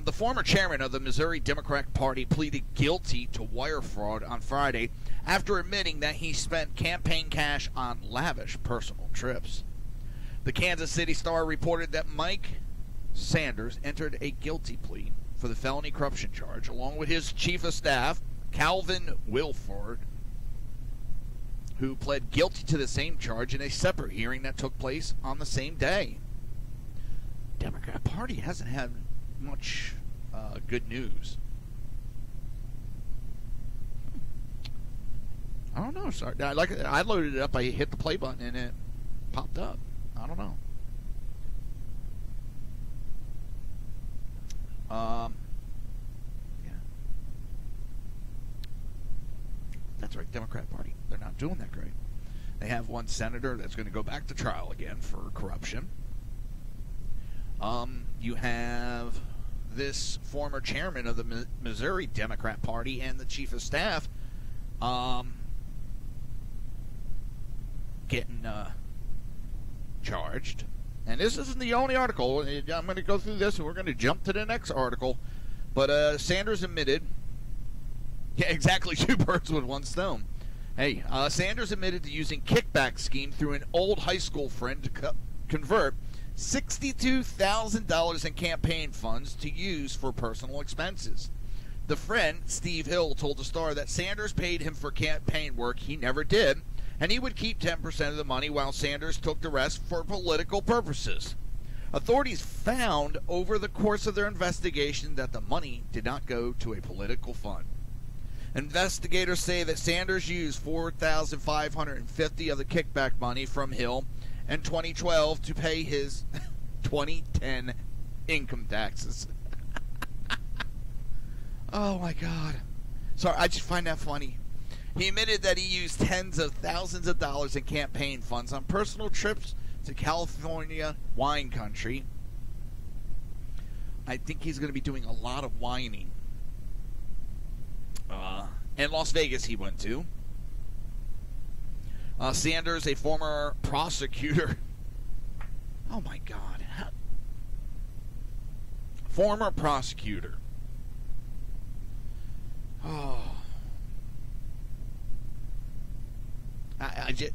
the former chairman of the Missouri Democratic Party pleaded guilty to wire fraud on Friday after admitting that he spent campaign cash on lavish personal trips. The Kansas City Star reported that Mike Sanders entered a guilty plea for the felony corruption charge, along with his chief of staff, Calvin Wilford, who pled guilty to the same charge in a separate hearing that took place on the same day. Democrat Party hasn't had much good news. I don't know. Sorry, I loaded it up. I hit the play button and it popped up. I don't know. Yeah. That's right, Democrat Party. They're not doing that great. They have one senator that's going to go back to trial again for corruption. You have this former chairman of the Missouri Democrat Party and the chief of staff getting charged. And this isn't the only article. I'm going to go through this, and we're going to jump to the next article. But Sanders admitted... Yeah, exactly, two birds with one stone. Hey, Sanders admitted to using kickback scheme through an old high school friend to convert $62,000 in campaign funds to use for personal expenses. The friend, Steve Hill, told the Star that Sanders paid him for campaign work he never did, and he would keep 10% of the money while Sanders took the rest for political purposes. Authorities found over the course of their investigation that the money did not go to a political fund. Investigators say that Sanders used $4,550 of the kickback money from Hill in 2012 to pay his 2010 income taxes. Oh my God. Sorry, I just find that funny. He admitted that he used tens of thousands of dollars in campaign funds on personal trips to California wine country. I think he's going to be doing a lot of whining. And Las Vegas he went to. Sanders, a former prosecutor. Oh my God. Former prosecutor. Oh.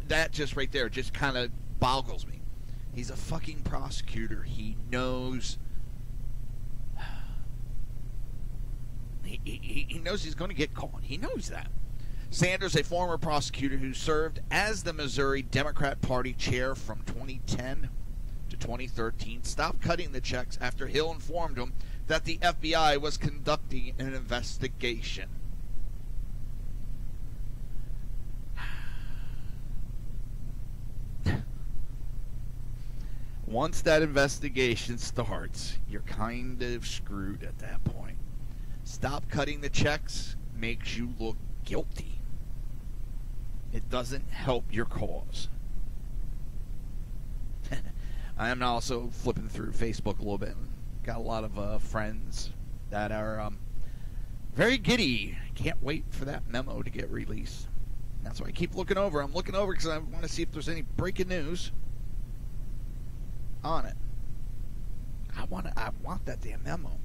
That just right there just kind of boggles me. He's a fucking prosecutor. He knows. He knows he's going to get caught. He knows that. Sanders, a former prosecutor who served as the Missouri Democrat Party chair from 2010 to 2013, stopped cutting the checks after Hill informed him that the FBI was conducting an investigation. Once that investigation starts, you're kind of screwed at that point. Stop cutting the checks makes you look guilty. It doesn't help your cause. I am also flipping through Facebook a little bit. Got a lot of friends that are very giddy. Can't wait for that memo to get released. That's why I keep looking over. I'm looking over because I want to see if there's any breaking news on it. I want that damn memo.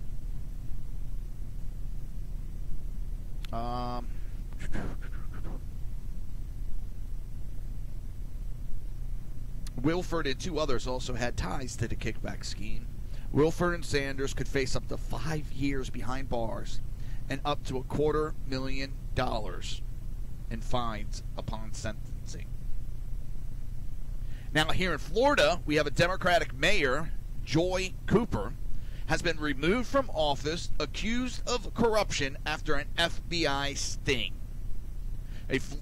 Wilford and two others also had ties to the kickback scheme. Wilford and Sanders could face up to 5 years behind bars and up to $250,000 in fines upon sentencing. Now here in Florida, we have a Democratic mayor, Joy Cooper. has been removed from office, accused of corruption after an FBI sting.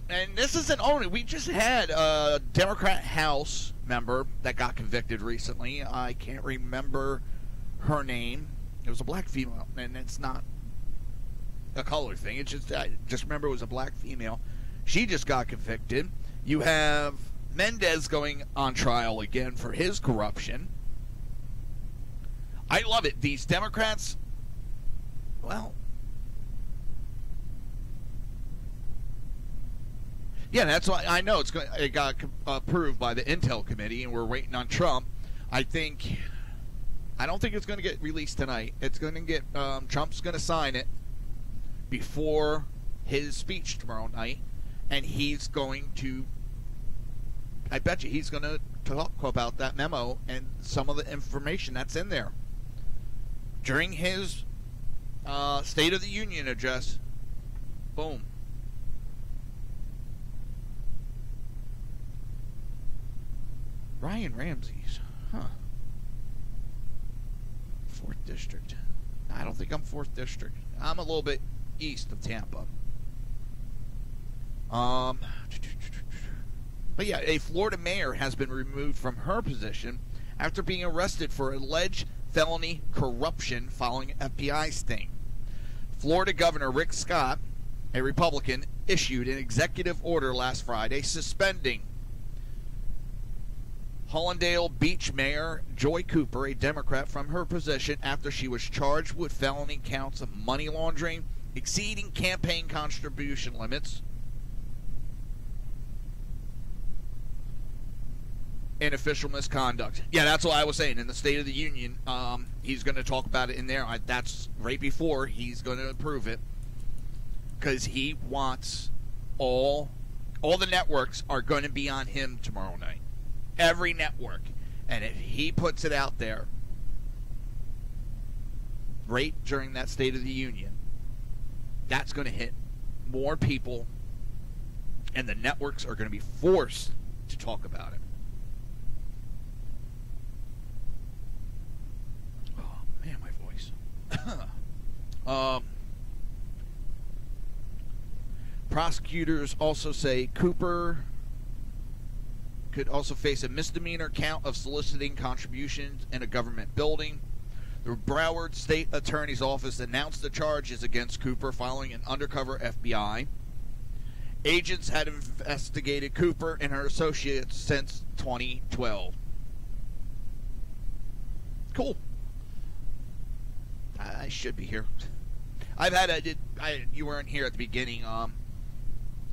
And this isn't only, we just had a Democrat House member that got convicted recently. I can't remember her name. It was a black female, and it's not a color thing. It's just, I just remember it was a black female. She just got convicted. You have Mendez going on trial again for his corruption. I love it. These Democrats, well, yeah, that's why I know it got approved by the Intel Committee, and we're waiting on Trump. I don't think it's going to get released tonight. It's going to get Trump's going to sign it before his speech tomorrow night, and he's going to, I bet you he's going to talk about that memo and some of the information that's in there. During his State of the Union address, boom. Ryan Ramsey's, 4th District. I don't think I'm 4th District. I'm a little bit east of Tampa. But yeah, a Florida mayor has been removed from her position after being arrested for alleged felony corruption following an FBI sting. Florida Governor Rick Scott, a Republican, issued an executive order last Friday suspending Hollandale Beach Mayor Joy Cooper, a Democrat, from her position after she was charged with felony counts of money laundering, exceeding campaign contribution limits, and official misconduct. Yeah, that's what I was saying. In the State of the Union, he's going to talk about it in there. That's right before he's going to approve it, because he wants all the networks are going to be on him tomorrow night. Every network. And if he puts it out there right during that State of the Union, that's going to hit more people, and the networks are going to be forced to talk about it. Oh, man, my voice. Prosecutors also say Cooper could also face a misdemeanor count of soliciting contributions in a government building. The Broward State Attorney's Office announced the charges against Cooper following an undercover FBI. Agents had investigated Cooper and her associates since 2012. Cool. I should be here. You weren't here at the beginning.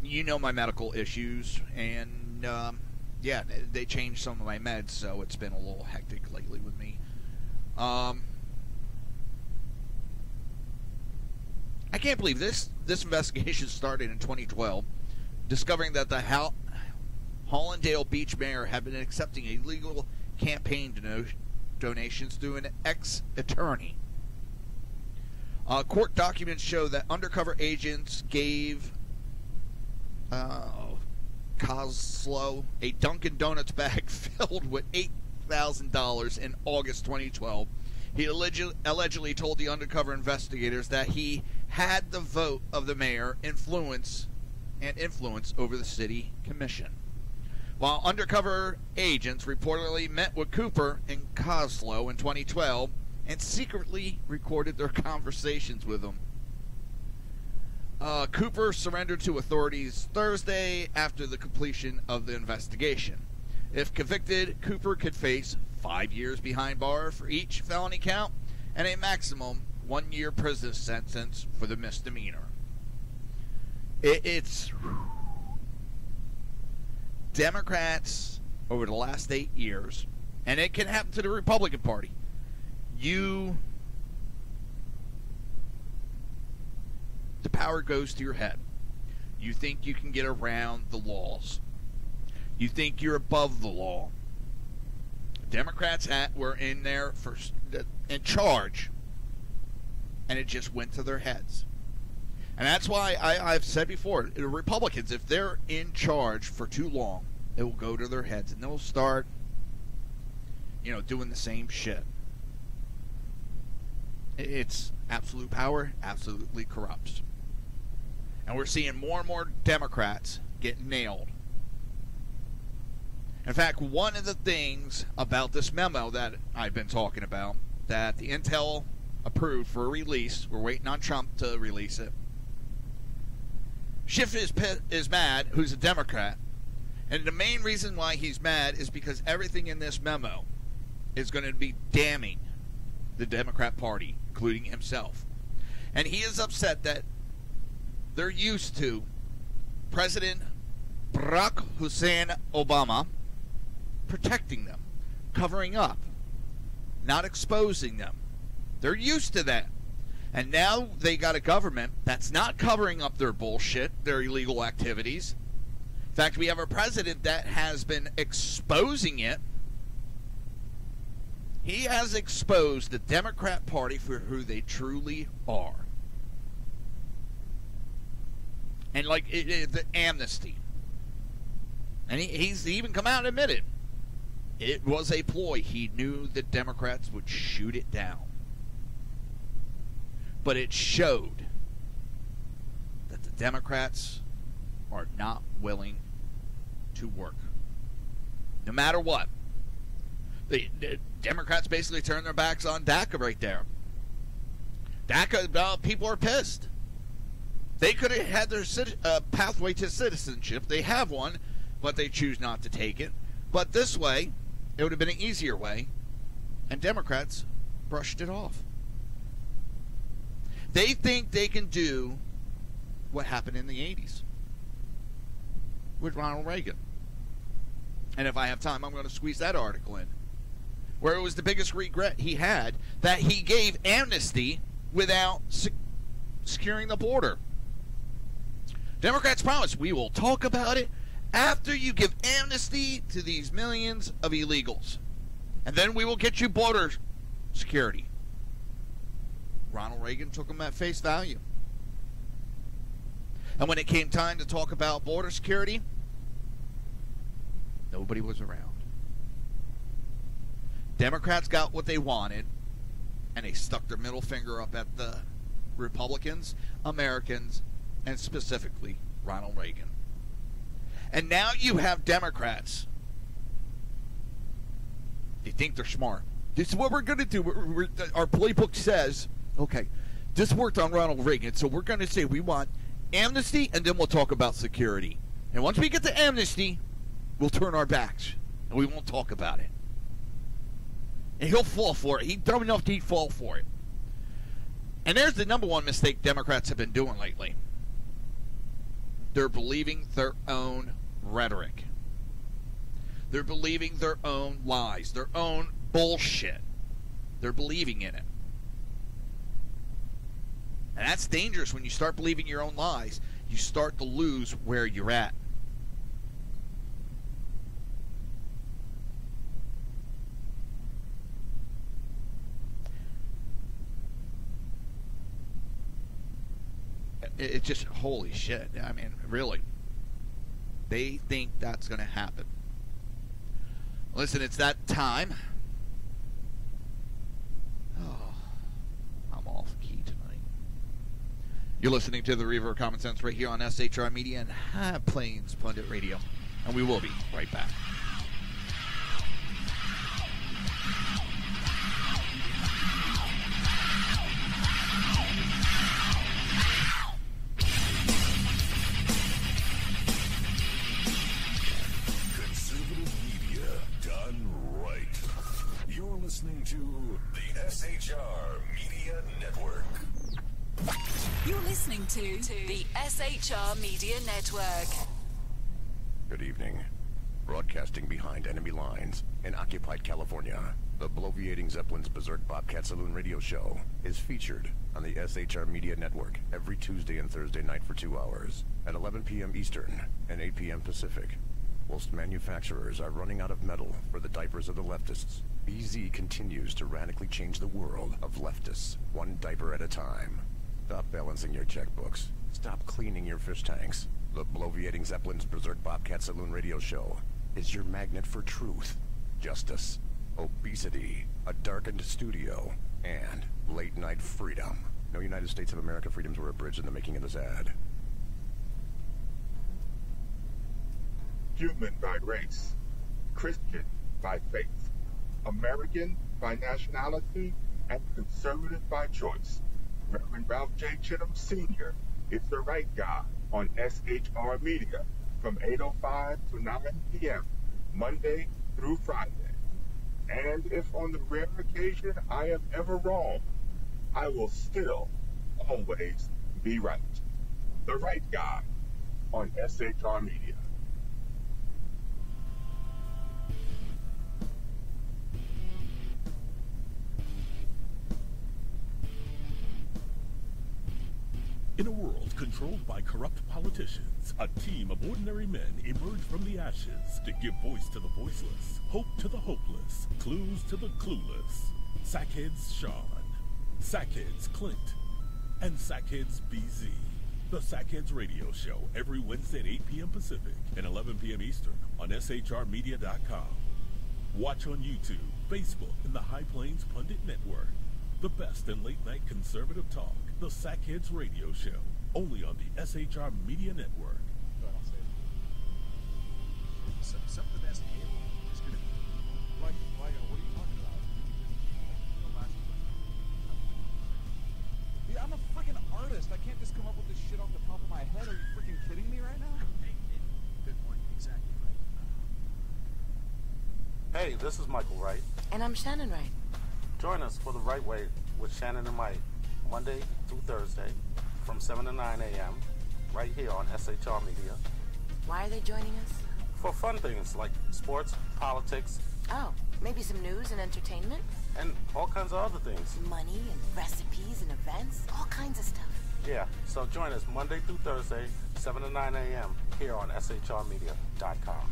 You know my medical issues, and yeah, they changed some of my meds, so it's been a little hectic lately with me. I can't believe this investigation started in 2012, discovering that the Hollandale Beach mayor had been accepting illegal campaign donations through an ex-attorney. Court documents show that undercover agents gave Kozlow a Dunkin' Donuts bag filled with $8,000 in August 2012. He allegedly told the undercover investigators that he had the vote of the mayor influence over the city commission. While undercover agents reportedly met with Cooper and Kozlow in 2012 and secretly recorded their conversations with him. Cooper surrendered to authorities Thursday after the completion of the investigation. If convicted, Cooper could face 5 years behind bars for each felony count and a maximum 1-year prison sentence for the misdemeanor. It's Democrats over the last 8 years, and it can happen to the Republican Party. The power goes to your head. You think you can get around the laws. You think you're above the law. Democrats were in there in charge, and it just went to their heads. And that's why I've said before, the Republicans, if they're in charge for too long, it will go to their heads, and they'll start, doing the same shit. It's absolute power, absolutely corrupts. And we're seeing more and more Democrats get nailed. In fact, one of the things about this memo that I've been talking about, that the Intel approved for release, we're waiting on Trump to release it. Schiff is mad, who's a Democrat, and the main reason why he's mad is because everything in this memo is going to be damning the Democrat Party, including himself. And he is upset that they're used to President Barack Hussein Obama protecting them, covering up, not exposing them. They're used to that. And now they got a government that's not covering up their bullshit, their illegal activities. In fact, we have a president that has been exposing it. He has exposed the Democrat Party for who they truly are. And like the amnesty. And he's even come out and admitted it was a ploy. He knew the Democrats would shoot it down. But it showed that the Democrats are not willing to work. No matter what. The Democrats basically turned their backs on DACA right there. DACA, people are pissed. They could have had their pathway to citizenship. They have one, but they choose not to take it. But this way, it would have been an easier way, and Democrats brushed it off. They think they can do what happened in the 80s with Ronald Reagan. And if I have time, I'm going to squeeze that article in, where it was the biggest regret he had that he gave amnesty without securing the border. Democrats promised, we will talk about it after you give amnesty to these millions of illegals. And then we will get you border security. Ronald Reagan took them at face value. And when it came time to talk about border security, nobody was around. Democrats got what they wanted, and they stuck their middle finger up at the Republicans, Americans, and specifically Ronald Reagan. And now you have Democrats. They think they're smart. This is what we're going to do. Our playbook says, okay, this worked on Ronald Reagan, so we're going to say we want amnesty, and then we'll talk about security. And once we get to amnesty, we'll turn our backs, and we won't talk about it. And he'll fall for it. He's dumb enough to fall for it. And there's the number one mistake Democrats have been doing lately. They're believing their own rhetoric. They're believing their own lies, their own bullshit. They're believing in it. And that's dangerous. When you start believing your own lies, you start to lose where you're at. It's just, holy shit. I mean, really. They think that's going to happen. Listen, it's that time. Oh, I'm off key tonight. You're listening to the Reaver of Common Sense right here on SHR Media and High Plains Pundit Radio. And we will be right back. Listening to the SHR Media Network. You're listening to the SHR Media Network. Good evening. Broadcasting behind enemy lines in occupied California, the bloviating Zeppelin's Berserk Bobcat Saloon radio show is featured on the SHR Media Network every Tuesday and Thursday night for 2 hours at 11 p.m. Eastern and 8 p.m. Pacific. Whilst manufacturers are running out of metal for the diapers of the leftists, BZ continues to radically change the world of leftists, one diaper at a time. Stop balancing your checkbooks. Stop cleaning your fish tanks. The bloviating Zeppelin's Berserk Bobcat Saloon radio show is your magnet for truth, justice, obesity, a darkened studio, and late night freedom. No United States of America freedoms were abridged in the making of this ad. Human by race, Christian by faith, American by nationality, and conservative by choice. Reverend Ralph J. Chittum Sr. is the right guy on SHR Media from 8:05 to 9 p.m., Monday through Friday. And if on the rare occasion I am ever wrong, I will still always be right. The right guy on SHR Media. In a world controlled by corrupt politicians, a team of ordinary men emerge from the ashes to give voice to the voiceless, hope to the hopeless, clues to the clueless. Sackheads Sean, Sackheads Clint, and Sackheads BZ. The Sackheads Radio Show every Wednesday at 8 p.m. Pacific and 11 p.m. Eastern on shrmedia.com. Watch on YouTube, Facebook, and the High Plains Pundit Network. The best in late-night conservative talk. The Sackheads Radio Show, only on the SHR Media Network. Some of the best cable is going to be... Like, what are you talking about? The last question. Yeah, I'm a freaking artist. I can't just come up with this shit off the top of my head. Are you freaking kidding me right now? Good point. Exactly right. Hey, this is Michael Wright. And I'm Shannon Wright. Join us for The Right Way with Shannon and Mike, Monday through Thursday from 7 to 9 a.m. right here on SHR Media. Why are they joining us? For fun things like sports, politics. Oh, maybe some news and entertainment? And all kinds of other things. Money and recipes and events, all kinds of stuff. Yeah, so join us Monday through Thursday, 7 to 9 a.m. here on shrmedia.com.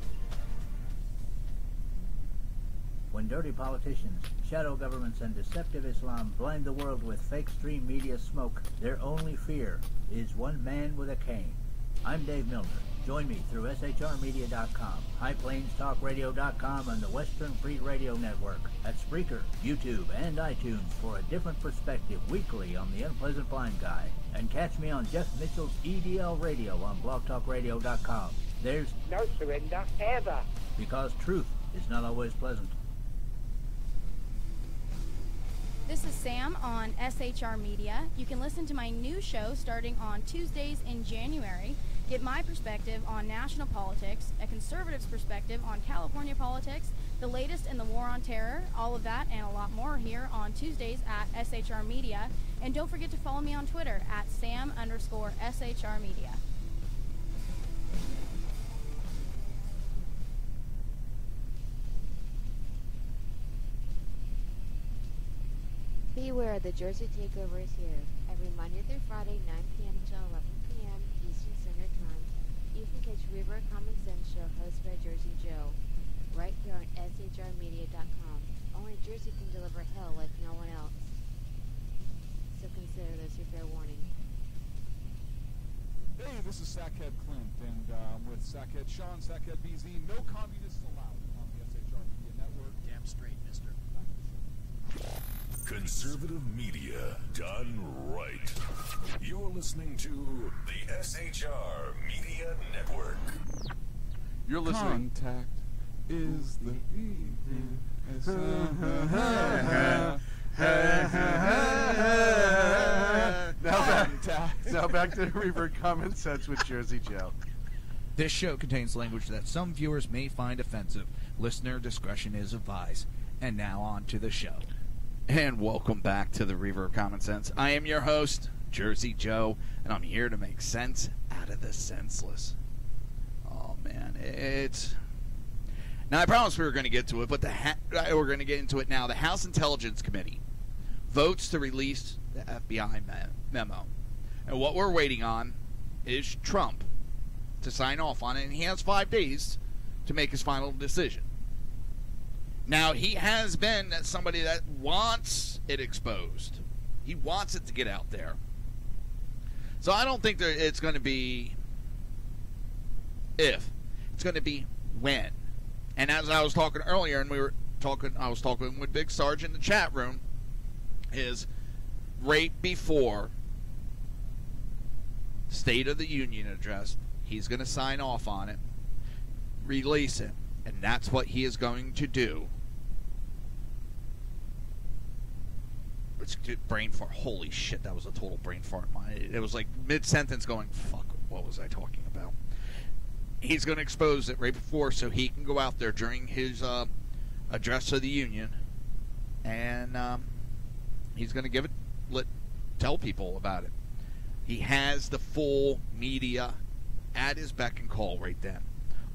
When dirty politicians, shadow governments, and deceptive Islam blind the world with fake stream media smoke, their only fear is one man with a cane. I'm Dave Milner. Join me through shrmedia.com, highplainstalkradio.com, and the Western Free Radio Network at Spreaker, YouTube, and iTunes for a different perspective weekly on the Unpleasant Blind Guy. And catch me on Jeff Mitchell's EDL Radio on blogtalkradio.com. There's no surrender ever. Because truth is not always pleasant. This is Sam on SHR Media. You can listen to my new show starting on Tuesdays in January. Get my perspective on national politics, a conservative's perspective on California politics, the latest in the war on terror, all of that and a lot more here on Tuesdays at SHR Media. And don't forget to follow me on Twitter at Sam_SHR Media. Beware, the Jersey Takeover is here. Every Monday through Friday, 9 p.m. to 11 p.m. Eastern Standard Time. You can catch Reaver of Common Sense show hosted by Jersey Joe, right here on shrmedia.com. Only Jersey can deliver hell like no one else. So consider this your fair warning. Hey, this is Sackhead Clint, and I'm with Sackhead Sean, Sackhead BZ. No communists allowed on the SHR Media Network. Damn straight, mister. Conservative media done right. You're listening to the SHR Media Network. You're listening. Contact is the Now back to Reaver of Common Sense with Jersey Joe. This show contains language that some viewers may find offensive. Listener discretion is advised. And now on to the show. And welcome back to the Reaver of Common Sense. I am your host, Jersey Joe, and I'm here to make sense out of the senseless. Oh, man, it's... Now, I promised we were going to get to it, but we're going to get into it now. The House Intelligence Committee votes to release the FBI memo. And what we're waiting on is Trump to sign off on it, and he has 5 days to make his final decision. Now, he has been somebody that wants it exposed. He wants it to get out there. So I don't think that it's going to be if. It's going to be when. And as I was talking earlier, and I was talking with Big Sarge in the chat room, is right before State of the Union address, he's going to sign off on it, release it, and that's what he is going to do. It's brain fart. Holy shit, that was a total brain fart. It was like mid-sentence going, fuck, what was I talking about? He's going to expose it right before so he can go out there during his address to the Union, and he's going to give it, tell people about it. He has the full media at his beck and call right then.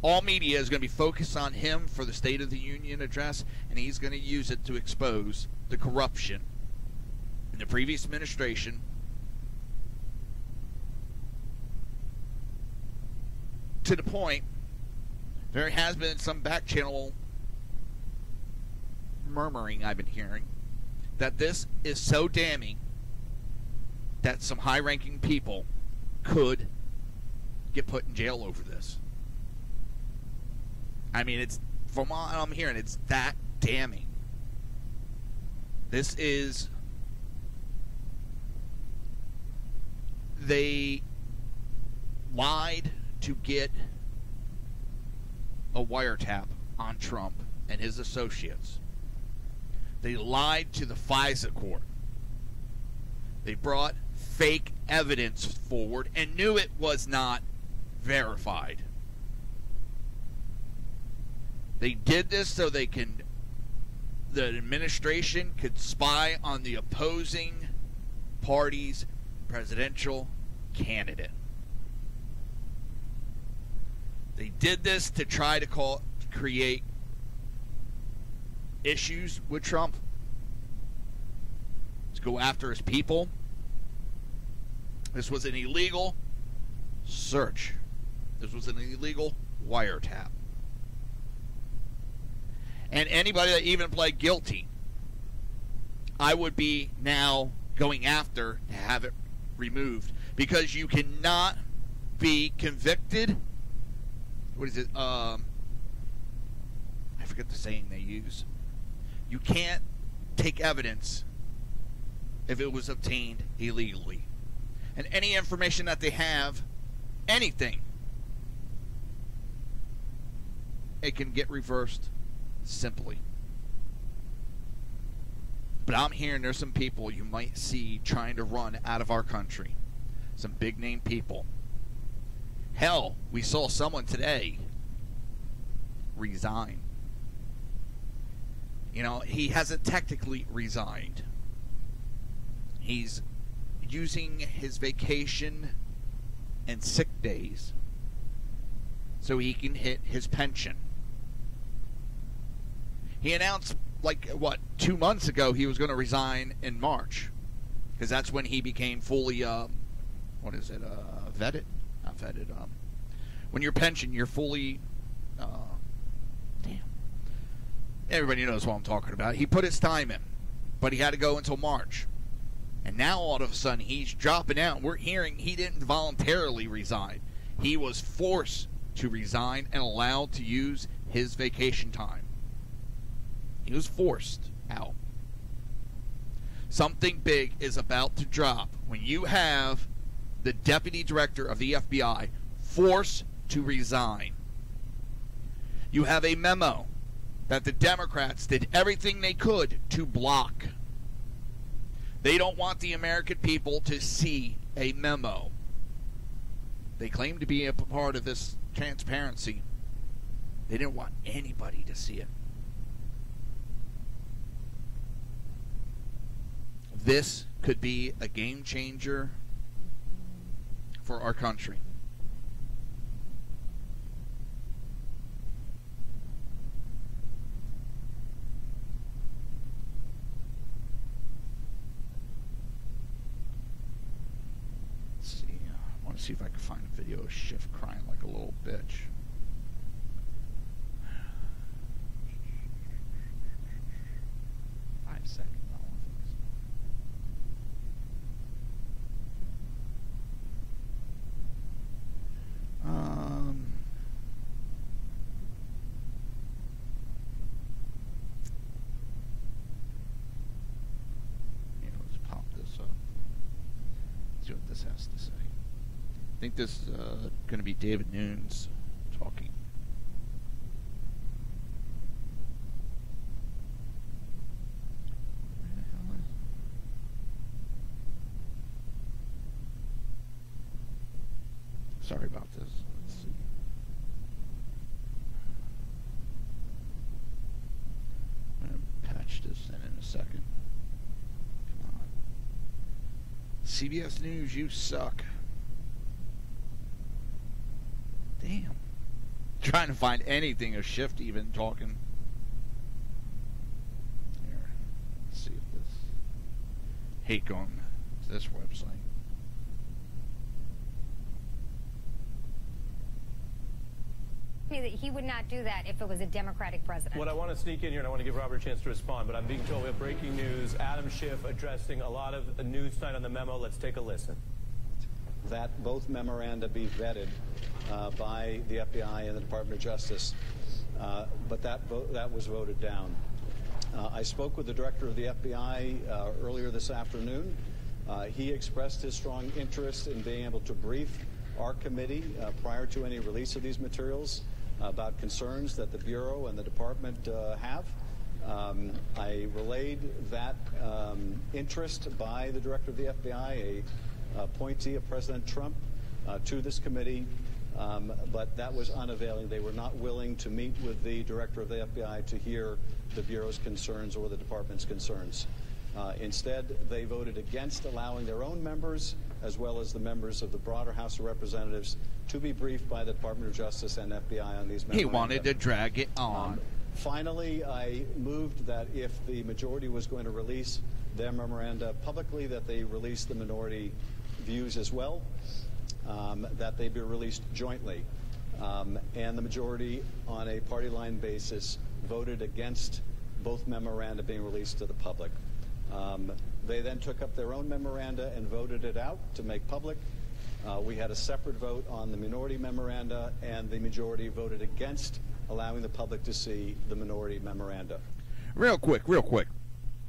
All media is going to be focused on him for the State of the Union address, and he's going to use it to expose the corruption in the previous administration, to the point there has been some back channel murmuring I've been hearing that this is so damning that some high-ranking people could get put in jail over this. I mean, it's, from what I'm hearing, it's that damning. This is, they lied to get a wiretap on Trump and his associates. They lied to the FISA court. They brought fake evidence forward and knew it was not verified. They did this so the administration could spy on the opposing party's presidential candidate. They did this to try to create issues with Trump, to go after his people. This was an illegal search. This was an illegal wiretap. And anybody that even pled guilty, I would be now going after to have it removed, because you cannot be convicted. What is it? I forget the saying they use. You can't take evidence if it was obtained illegally. And any information that they have, anything, it can get reversed simply. But I'm hearing there's some people you might see trying to run out of our country. Some big name people. Hell, we saw someone today resign. You know, he hasn't technically resigned. He's using his vacation and sick days so he can hit his pension. He announced, 2 months ago he was going to resign in March, because that's when he became fully, vetted? Not vetted. When your pension, you're fully, everybody knows what I'm talking about. He put his time in, but he had to go until March. And now all of a sudden he's dropping out. We're hearing he didn't voluntarily resign. He was forced to resign and allowed to use his vacation time. He was forced out. Something big is about to drop when you have the deputy director of the FBI forced to resign. You have a memo that the Democrats did everything they could to block. They don't want the American people to see a memo. They claim to be a part of this transparency. They didn't want anybody to see it. This could be a game changer for our country. Let's see. I want to see if I can find a video of Schiff crying like a little bitch. this has to say. I think this is going to be David Nunes talking. Where the hell is it? Sorry about this. Let's see. I'm going to patch this in a second. Come on. CBS News, you suck. Damn. Trying to find anything of Shift even talking. Here. Let's see if this. Hate going to this website. That he would not do that if it was a Democratic president. What I want to sneak in here, and I want to give Robert a chance to respond, but I'm being told we have breaking news. Adam Schiff addressing a lot of news tonight on the memo. Let's take a listen. That both memoranda be vetted by the FBI and the Department of Justice, but that was voted down. I spoke with the director of the FBI earlier this afternoon. He expressed his strong interest in being able to brief our committee prior to any release of these materials about concerns that the Bureau and the Department have. I relayed that interest by the director of the FBI, a appointee of President Trump, to this committee, but that was unavailing. They were not willing to meet with the director of the FBI to hear the Bureau's concerns or the Department's concerns. Instead, they voted against allowing their own members, as well as the members of the broader House of Representatives, to be briefed by the Department of Justice and FBI on these memoranda. He wanted to drag it on. Finally, I moved that if the majority was going to release their memoranda publicly, that they release the minority views as well, that they be released jointly. And the majority, on a party line basis, voted against both memoranda being released to the public. They then took up their own memoranda and voted it out to make public. We had a separate vote on the minority memoranda, and the majority voted against allowing the public to see the minority memoranda. Real quick.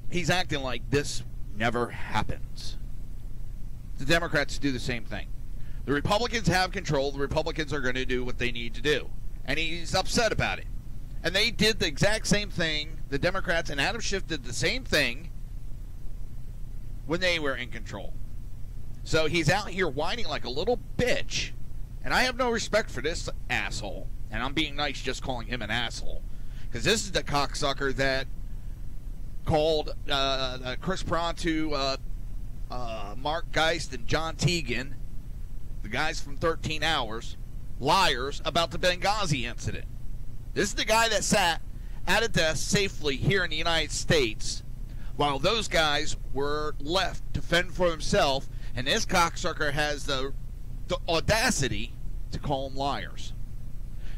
He's acting like this never happens. The Democrats do the same thing. The Republicans have control. The Republicans are going to do what they need to do. And he's upset about it. And they did the exact same thing. The Democrats and Adam Schiff did the same thing when they were in control. So he's out here whining like a little bitch. And I have no respect for this asshole. And I'm being nice just calling him an asshole. Because this is the cocksucker that called Chris Pronto, Mark Geist, and John Teagan, the guys from 13 Hours, liars about the Benghazi incident. This is the guy that sat at a desk safely here in the United States while those guys were left to fend for themselves, and this cocksucker has the audacity to call them liars.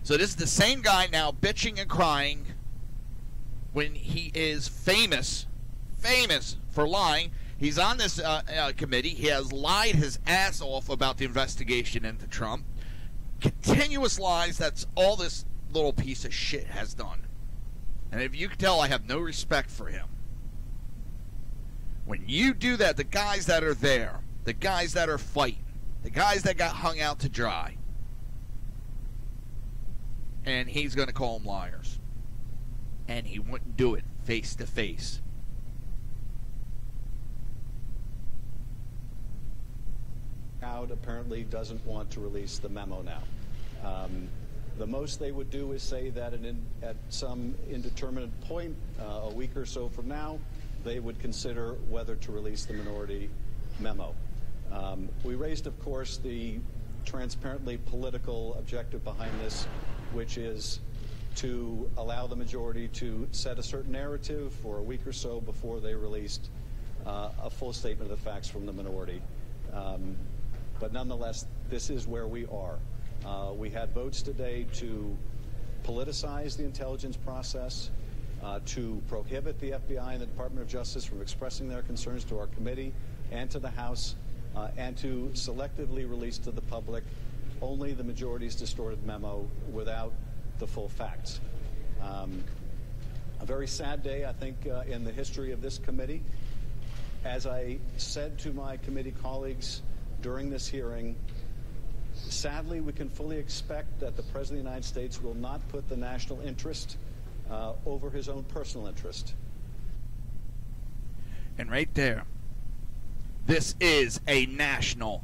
So this is the same guy now bitching and crying when he is famous for lying. He's on this committee. He has lied his ass off about the investigation into Trump. Continuous lies. That's all this little piece of shit has done. And if you can tell, I have no respect for him. When you do that, the guys that are there, the guys that are fighting, the guys that got hung out to dry, and he's going to call them liars. And he wouldn't do it face to face. Crowd apparently doesn't want to release the memo now. The most they would do is say that at some indeterminate point, a week or so from now, they would consider whether to release the minority memo. We raised, of course, the transparently political objective behind this, which is to allow the majority to set a certain narrative for a week or so before they released a full statement of the facts from the minority. But nonetheless, this is where we are. We had votes today to politicize the intelligence process, to prohibit the FBI and the Department of Justice from expressing their concerns to our committee and to the House, and to selectively release to the public only the majority's distorted memo without the full facts. A very sad day, I think, in the history of this committee. As I said to my committee colleagues, during this hearing. Sadly, we can fully expect that the President of the United States will not put the national interest over his own personal interest. And right there, this is a national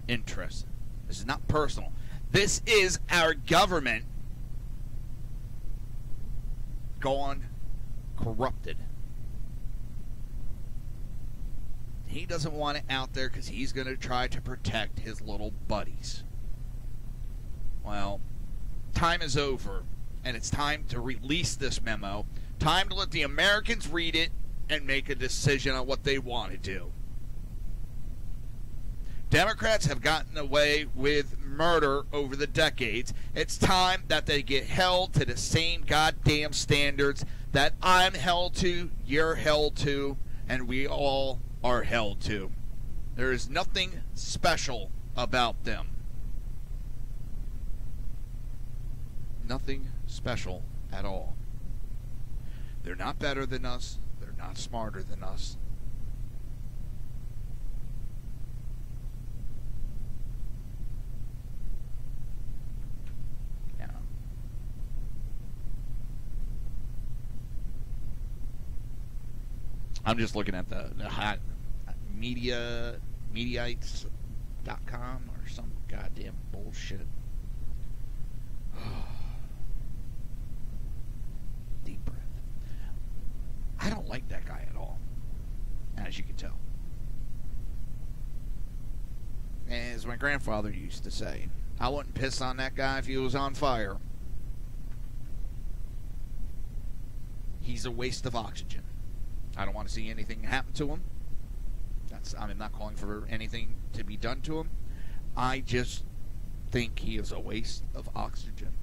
interest. This is not personal. This is our government gone corrupted. He doesn't want it out there because he's going to try to protect his little buddies. Well, time is over, and it's time to release this memo. Time to let the Americans read it and make a decision on what they want to do. Democrats have gotten away with murder over the decades. It's time that they get held to the same goddamn standards that I'm held to, you're held to, and we all are held to. There is nothing special about them. Nothing special at all. They're not better than us. They're not smarter than us. Yeah. I'm just looking at the hot mediaites.com or some goddamn bullshit. Deep breath. I don't like that guy at all, as you can tell. As my grandfather used to say, I wouldn't piss on that guy if he was on fire. He's a waste of oxygen. I don't want to see anything happen to him. I'm not calling for anything to be done to him. I just think he is a waste of oxygen.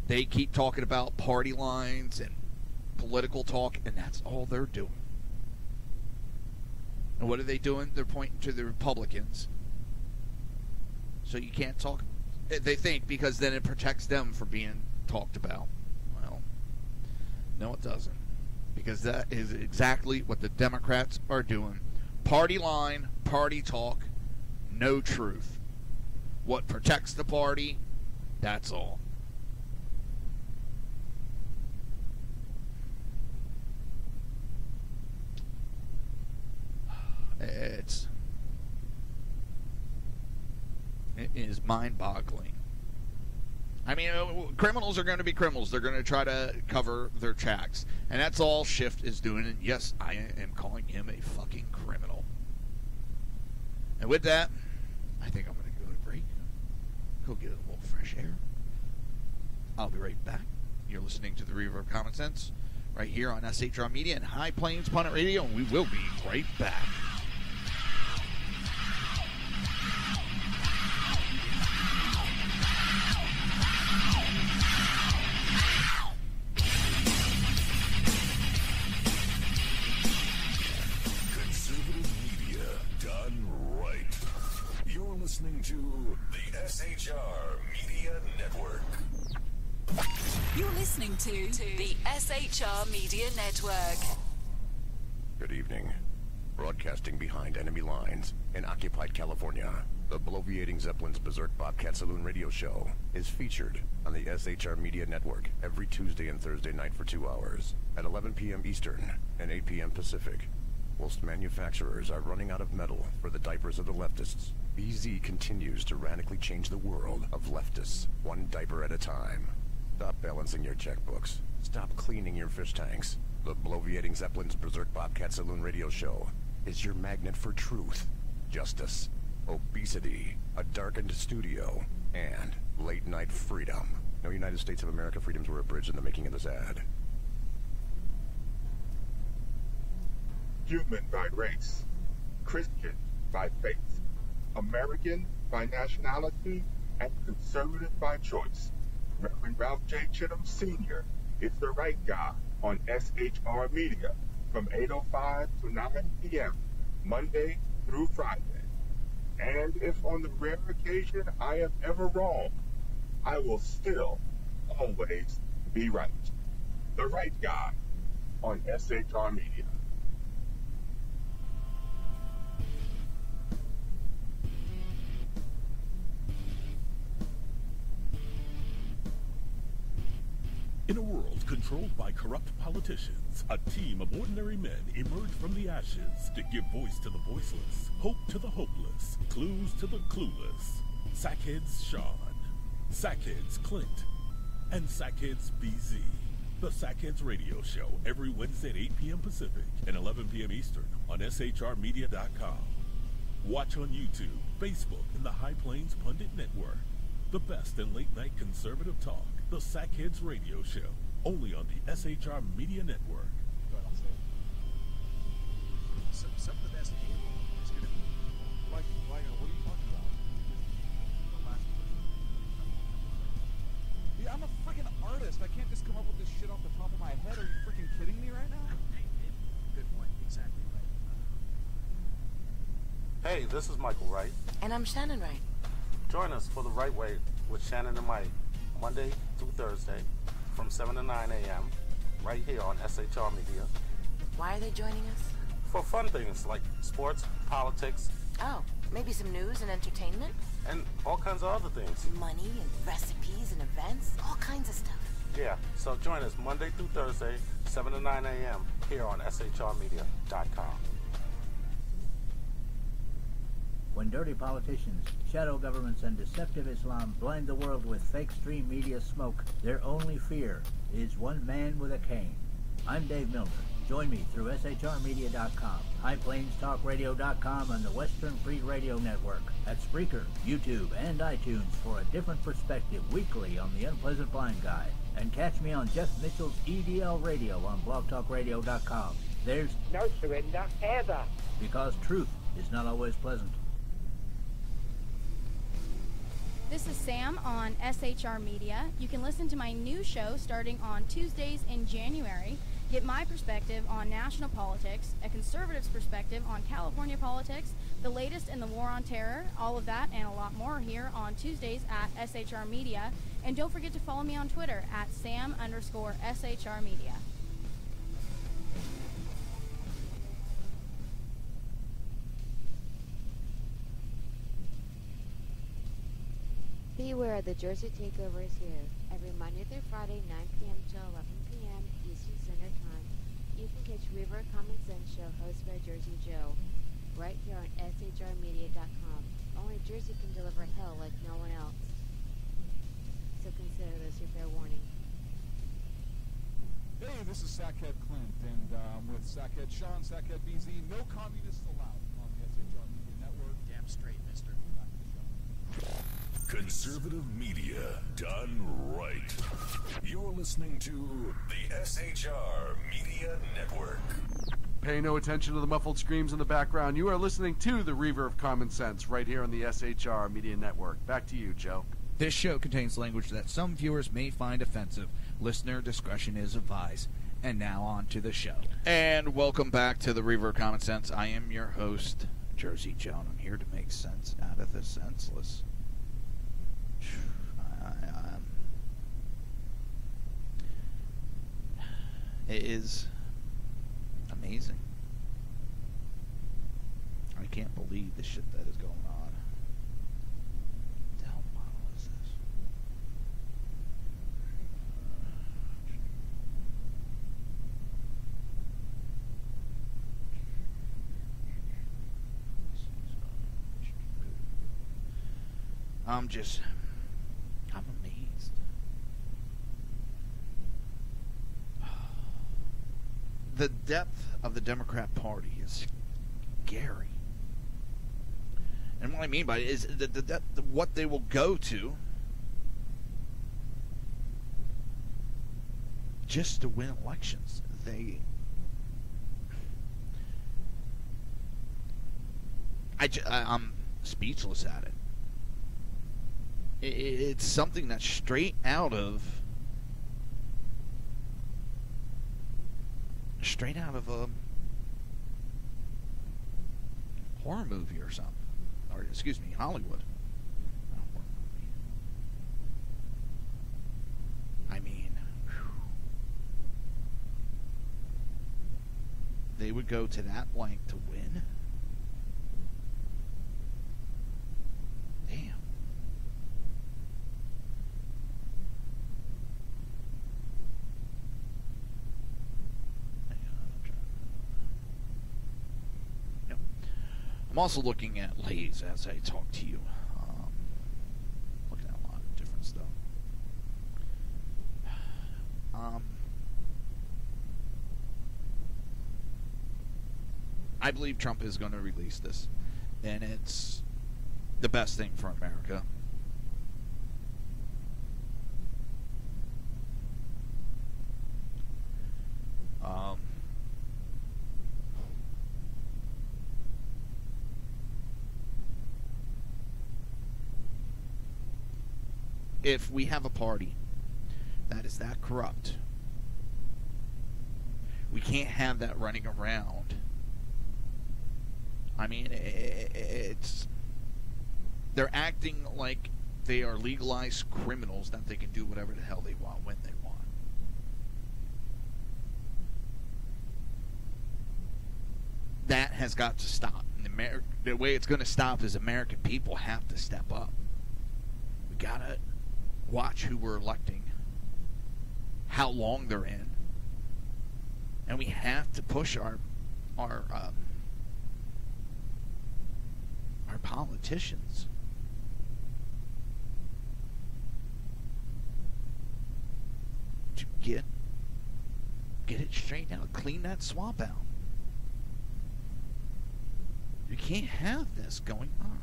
They keep talking about party lines and political talk, and that's all they're doing. And what are they doing? They're pointing to the Republicans. So you can't talk. They think because then it protects them from being talked about. Well, no, it doesn't. Because that is exactly what the Democrats are doing. Party line, party talk, no truth. What protects the party, that's all. It is mind-boggling. I mean, criminals are going to be criminals. They're going to try to cover their tracks. And that's all Schiff is doing. And yes, I am calling him a fucking criminal. And with that, I think I'm going to go to break. Go get a little fresh air. I'll be right back. You're listening to the Reaver of Common Sense right here on SHR Media and High Plains Punnet Radio. And we will be right back. Listening to the SHR Media Network. You're listening to the SHR Media Network. Good evening. Broadcasting behind enemy lines in occupied California, the bloviating Zeppelin's Berserk Bobcat Saloon radio show is featured on the SHR Media Network every Tuesday and Thursday night for 2 hours at 11 p.m. Eastern and 8 p.m. Pacific. Whilst manufacturers are running out of metal for the diapers of the leftists, BZ continues to radically change the world of leftists, one diaper at a time. Stop balancing your checkbooks. Stop cleaning your fish tanks. The bloviating Zeppelin's Berserk Bobcat Saloon radio show is your magnet for truth, justice, obesity, a darkened studio, and late-night freedom. No United States of America freedoms were abridged in the making of this ad. Human by race, Christian by faith, American by nationality, and conservative by choice. Reverend Ralph J. Chittum Sr. is the right guy on SHR Media from 8:05 to 9 p.m. Monday through Friday. And if on the rare occasion I am ever wrong, I will still always be right. The right guy on SHR Media. In a world controlled by corrupt politicians, a team of ordinary men emerge from the ashes to give voice to the voiceless, hope to the hopeless, clues to the clueless. Sackheads Sean, Sackheads Clint, and Sackheads BZ. The Sackheads Radio Show every Wednesday at 8 p.m. Pacific and 11 p.m. Eastern on shrmedia.com. Watch on YouTube, Facebook, and the High Plains Pundit Network. The best in late-night conservative talk. The Sackheads Radio Show, only on the SHR Media Network. Some of the best cable is going to be Like, what are you talking about? the last Yeah, I'm a freaking artist. I can't just come up with this shit off the top of my head. Are you freaking kidding me right now? Good point. Exactly right. Hey, this is Michael Wright. And I'm Shannon Wright. Join us for The Right Way with Shannon and Mike, Monday through Thursday from 7 to 9 a.m. right here on SHR Media. Why are they joining us? For fun things like sports, politics, Oh, maybe some news and entertainment? and all kinds of other things. Money and recipes and events? All kinds of stuff. Yeah, so join us Monday through Thursday, 7 to 9 a.m. here on shrmedia.com. When dirty politicians, shadow governments, and deceptive Islam blind the world with fake stream media smoke, their only fear is one man with a cane. I'm Dave Milner. Join me through shrmedia.com, highplainstalkradio.com, and the Western Free Radio Network at Spreaker, YouTube, and iTunes for a different perspective weekly on the Unpleasant Blind Guy. And catch me on Jeff Mitchell's EDL Radio on blogtalkradio.com. There's no surrender ever. Because truth is not always pleasant. This is Sam on SHR Media. You can listen to my new show starting on Tuesdays in January. Get my perspective on national politics, a conservative's perspective on California politics, the latest in the war on terror, all of that and a lot more here on Tuesdays at SHR Media. And don't forget to follow me on Twitter at Sam_SHR Media. Beware, the Jersey Takeover is here. Every Monday through Friday, 9 p.m. to 11 p.m. Eastern Standard Time. You can catch Reaver of Common Sense show hosted by Jersey Joe, right here on shrmedia.com. Only Jersey can deliver hell like no one else. So consider this your fair warning. Hey, this is Sackhead Clint, and I'm with Sackhead Sean, Sackhead BZ. No communists allowed on the SHR Media Network. Damn straight, mister. Back to the show. Conservative media done right. You're listening to the SHR Media Network. Pay no attention to the muffled screams in the background. You are listening to the Reaver of Common Sense right here on the SHR Media Network. Back to you, Joe. This show contains language that some viewers may find offensive. Listener discretion is advised. And now on to the show. And welcome back to the Reaver of Common Sense. I am your host, Jersey Joe, and I'm here to make sense out of the senseless. It is amazing. I can't believe the shit that is going on. What the hell model is this? I'm amazed. The depth of the Democrat Party is scary. And what I mean by it is the depth of what they will go to just to win elections. I'm speechless at it. It's something that's straight out of a horror movie or something. Or, excuse me, Hollywood. Not a horror movie. I mean, whew. They would go to that length to win? Damn. I'm also looking at Lays as I talk to you. Looking at a lot of different stuff. I believe Trump is going to release this, and it's the best thing for America. If we have a party that is that corrupt, we can't have that running around. I mean, they're acting like they are legalized criminals, that they can do whatever the hell they want when they want. That has got to stop. And the way it's going to stop is American people have to step up. We got to watch who we're electing, how long they're in, and we have to push our politicians. To get it straightened out, clean that swamp out. You can't have this going on.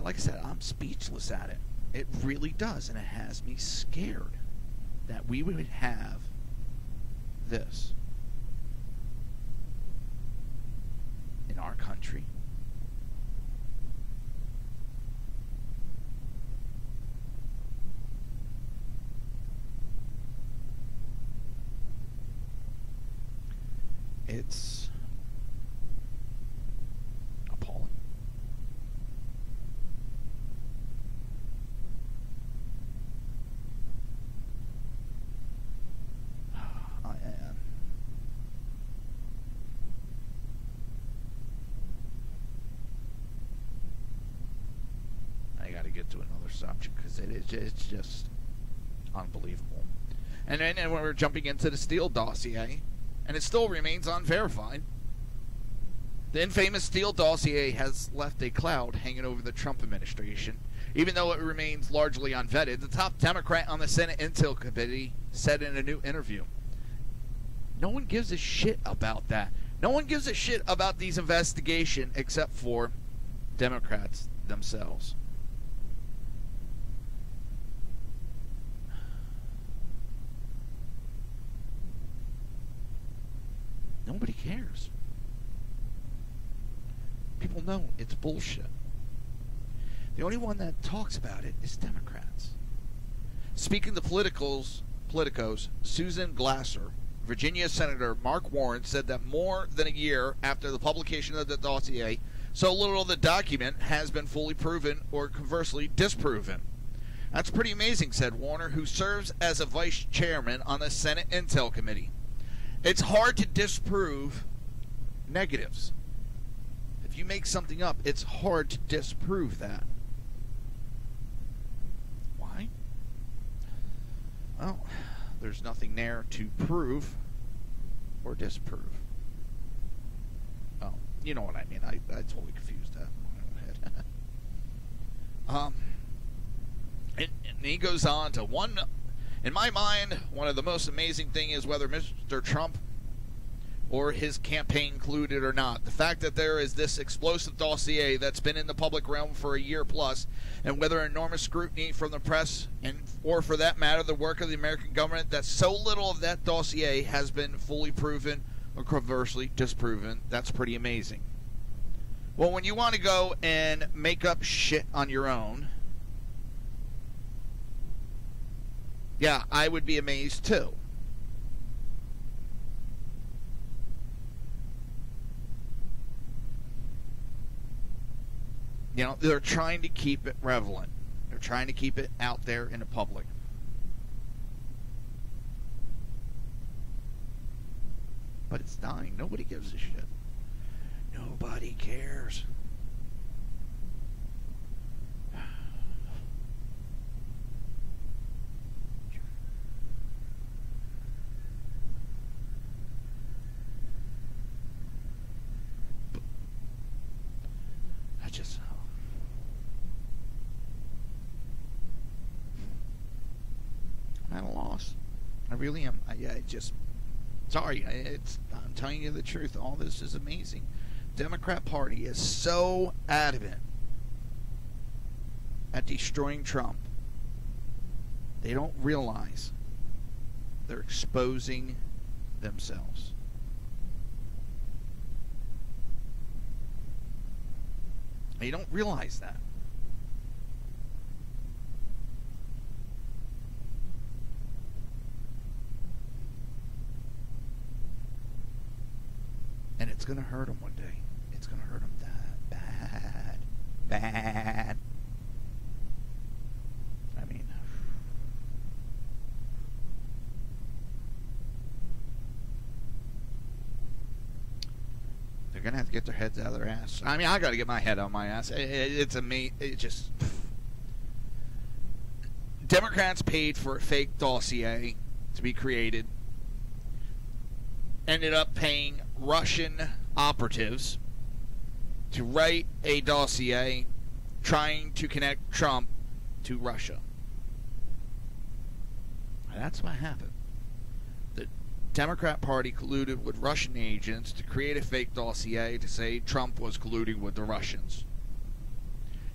Like I said, I'm speechless at it. It really does, and it has me scared that we would have this in our country. It's appalling. I got to get to another subject because it's just unbelievable. And then we're jumping into the Steele dossier, and it still remains unverified. The infamous Steele dossier has left a cloud hanging over the Trump administration. Even though it remains largely unvetted, the top Democrat on the Senate Intel Committee said in a new interview, no one gives a shit about that. No one gives a shit about these investigations except for Democrats themselves. Nobody cares. People know it's bullshit. The only one that talks about it is Democrats. Speaking to politicos, Susan Glasser, Virginia Senator Mark Warren said that more than a year after the publication of the dossier, so little of the document has been fully proven or conversely disproven. That's pretty amazing, said Warner, who serves as a vice chairman on the Senate Intel Committee. It's hard to disprove negatives. If you make something up, it's hard to disprove that. Why? Well, there's nothing there to prove or disprove. Oh, you know what I mean. I totally confused that in my own head. And he goes on to in my mind, one of the most amazing things is whether Mr. Trump or his campaign included or not. The fact that there is this explosive dossier that's been in the public realm for a year plus, and whether enormous scrutiny from the press, or for that matter, the work of the American government, that so little of that dossier has been fully proven or conversely disproven, that's pretty amazing. Well, when you want to go and make up shit on your own, yeah, I would be amazed too. You know, they're trying to keep it relevant. They're trying to keep it out there in the public. But it's dying. Nobody gives a shit. Nobody cares. I'm at a loss. I really am. Sorry. I'm telling you the truth. All this is amazing. Democrat Party is so adamant at destroying Trump. They don't realize they're exposing themselves. They don't realize that. And it's going to hurt them one day. It's going to hurt them that bad. Bad. I mean, they're going to have to get their heads out of their ass. I mean, I got to get my head out of my ass. It's amazing. It just... Democrats paid for a fake dossier to be created. Ended up paying Russian operatives to write a dossier trying to connect Trump to Russia. That's what happened. The Democrat Party colluded with Russian agents to create a fake dossier to say Trump was colluding with the Russians.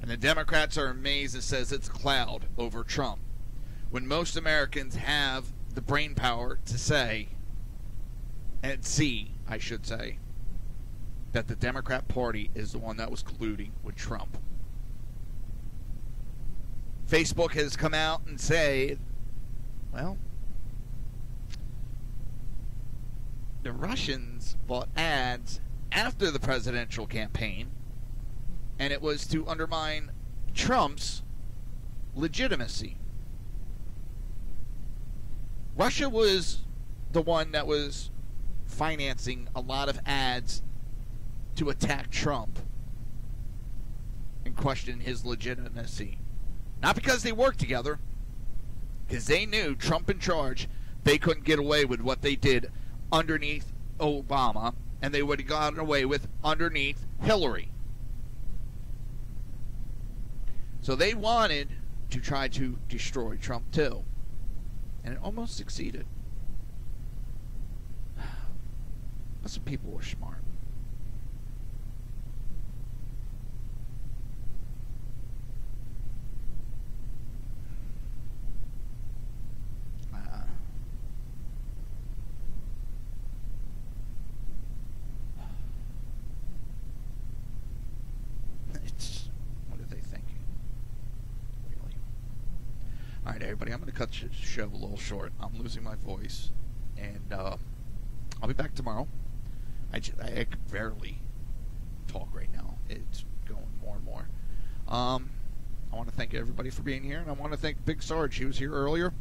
And the Democrats are amazed and says it's a cloud over Trump, when most Americans have the brain power to say, and see, I should say, that the Democrat Party is the one that was colluding with Trump. Facebook has come out and said, well, the Russians bought ads after the presidential campaign, and it was to undermine Trump's legitimacy. Russia was the one that was financing a lot of ads to attack Trump and question his legitimacy. Not because they worked together, because they knew Trump in charge, they couldn't get away with what they did underneath Obama, and they would have gotten away with underneath Hillary. So they wanted to try to destroy Trump too, and it almost succeeded. But some people were smart. What are they thinking? Really? All right, everybody, I'm going to cut the show a little short. I'm losing my voice, and I'll be back tomorrow. I can barely talk right now. It's going more and more. I want to thank everybody for being here, and I want to thank Big Sarge. He was here earlier.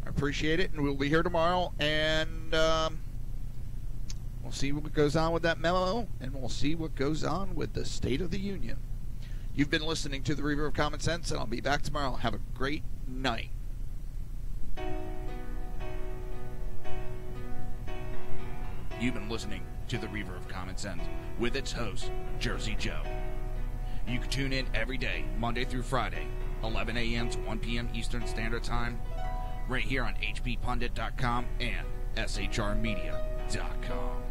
I appreciate it, and we'll be here tomorrow, and we'll see what goes on with that memo, and we'll see what goes on with the State of the Union. You've been listening to the Reaver of Common Sense, and I'll be back tomorrow. Have a great night. You've been listening to the Reaver of Common Sense with its host, Jersey Joe. You can tune in every day, Monday through Friday, 11 a.m. to 1 p.m. Eastern Standard Time, right here on hppundit.com and shrmedia.com.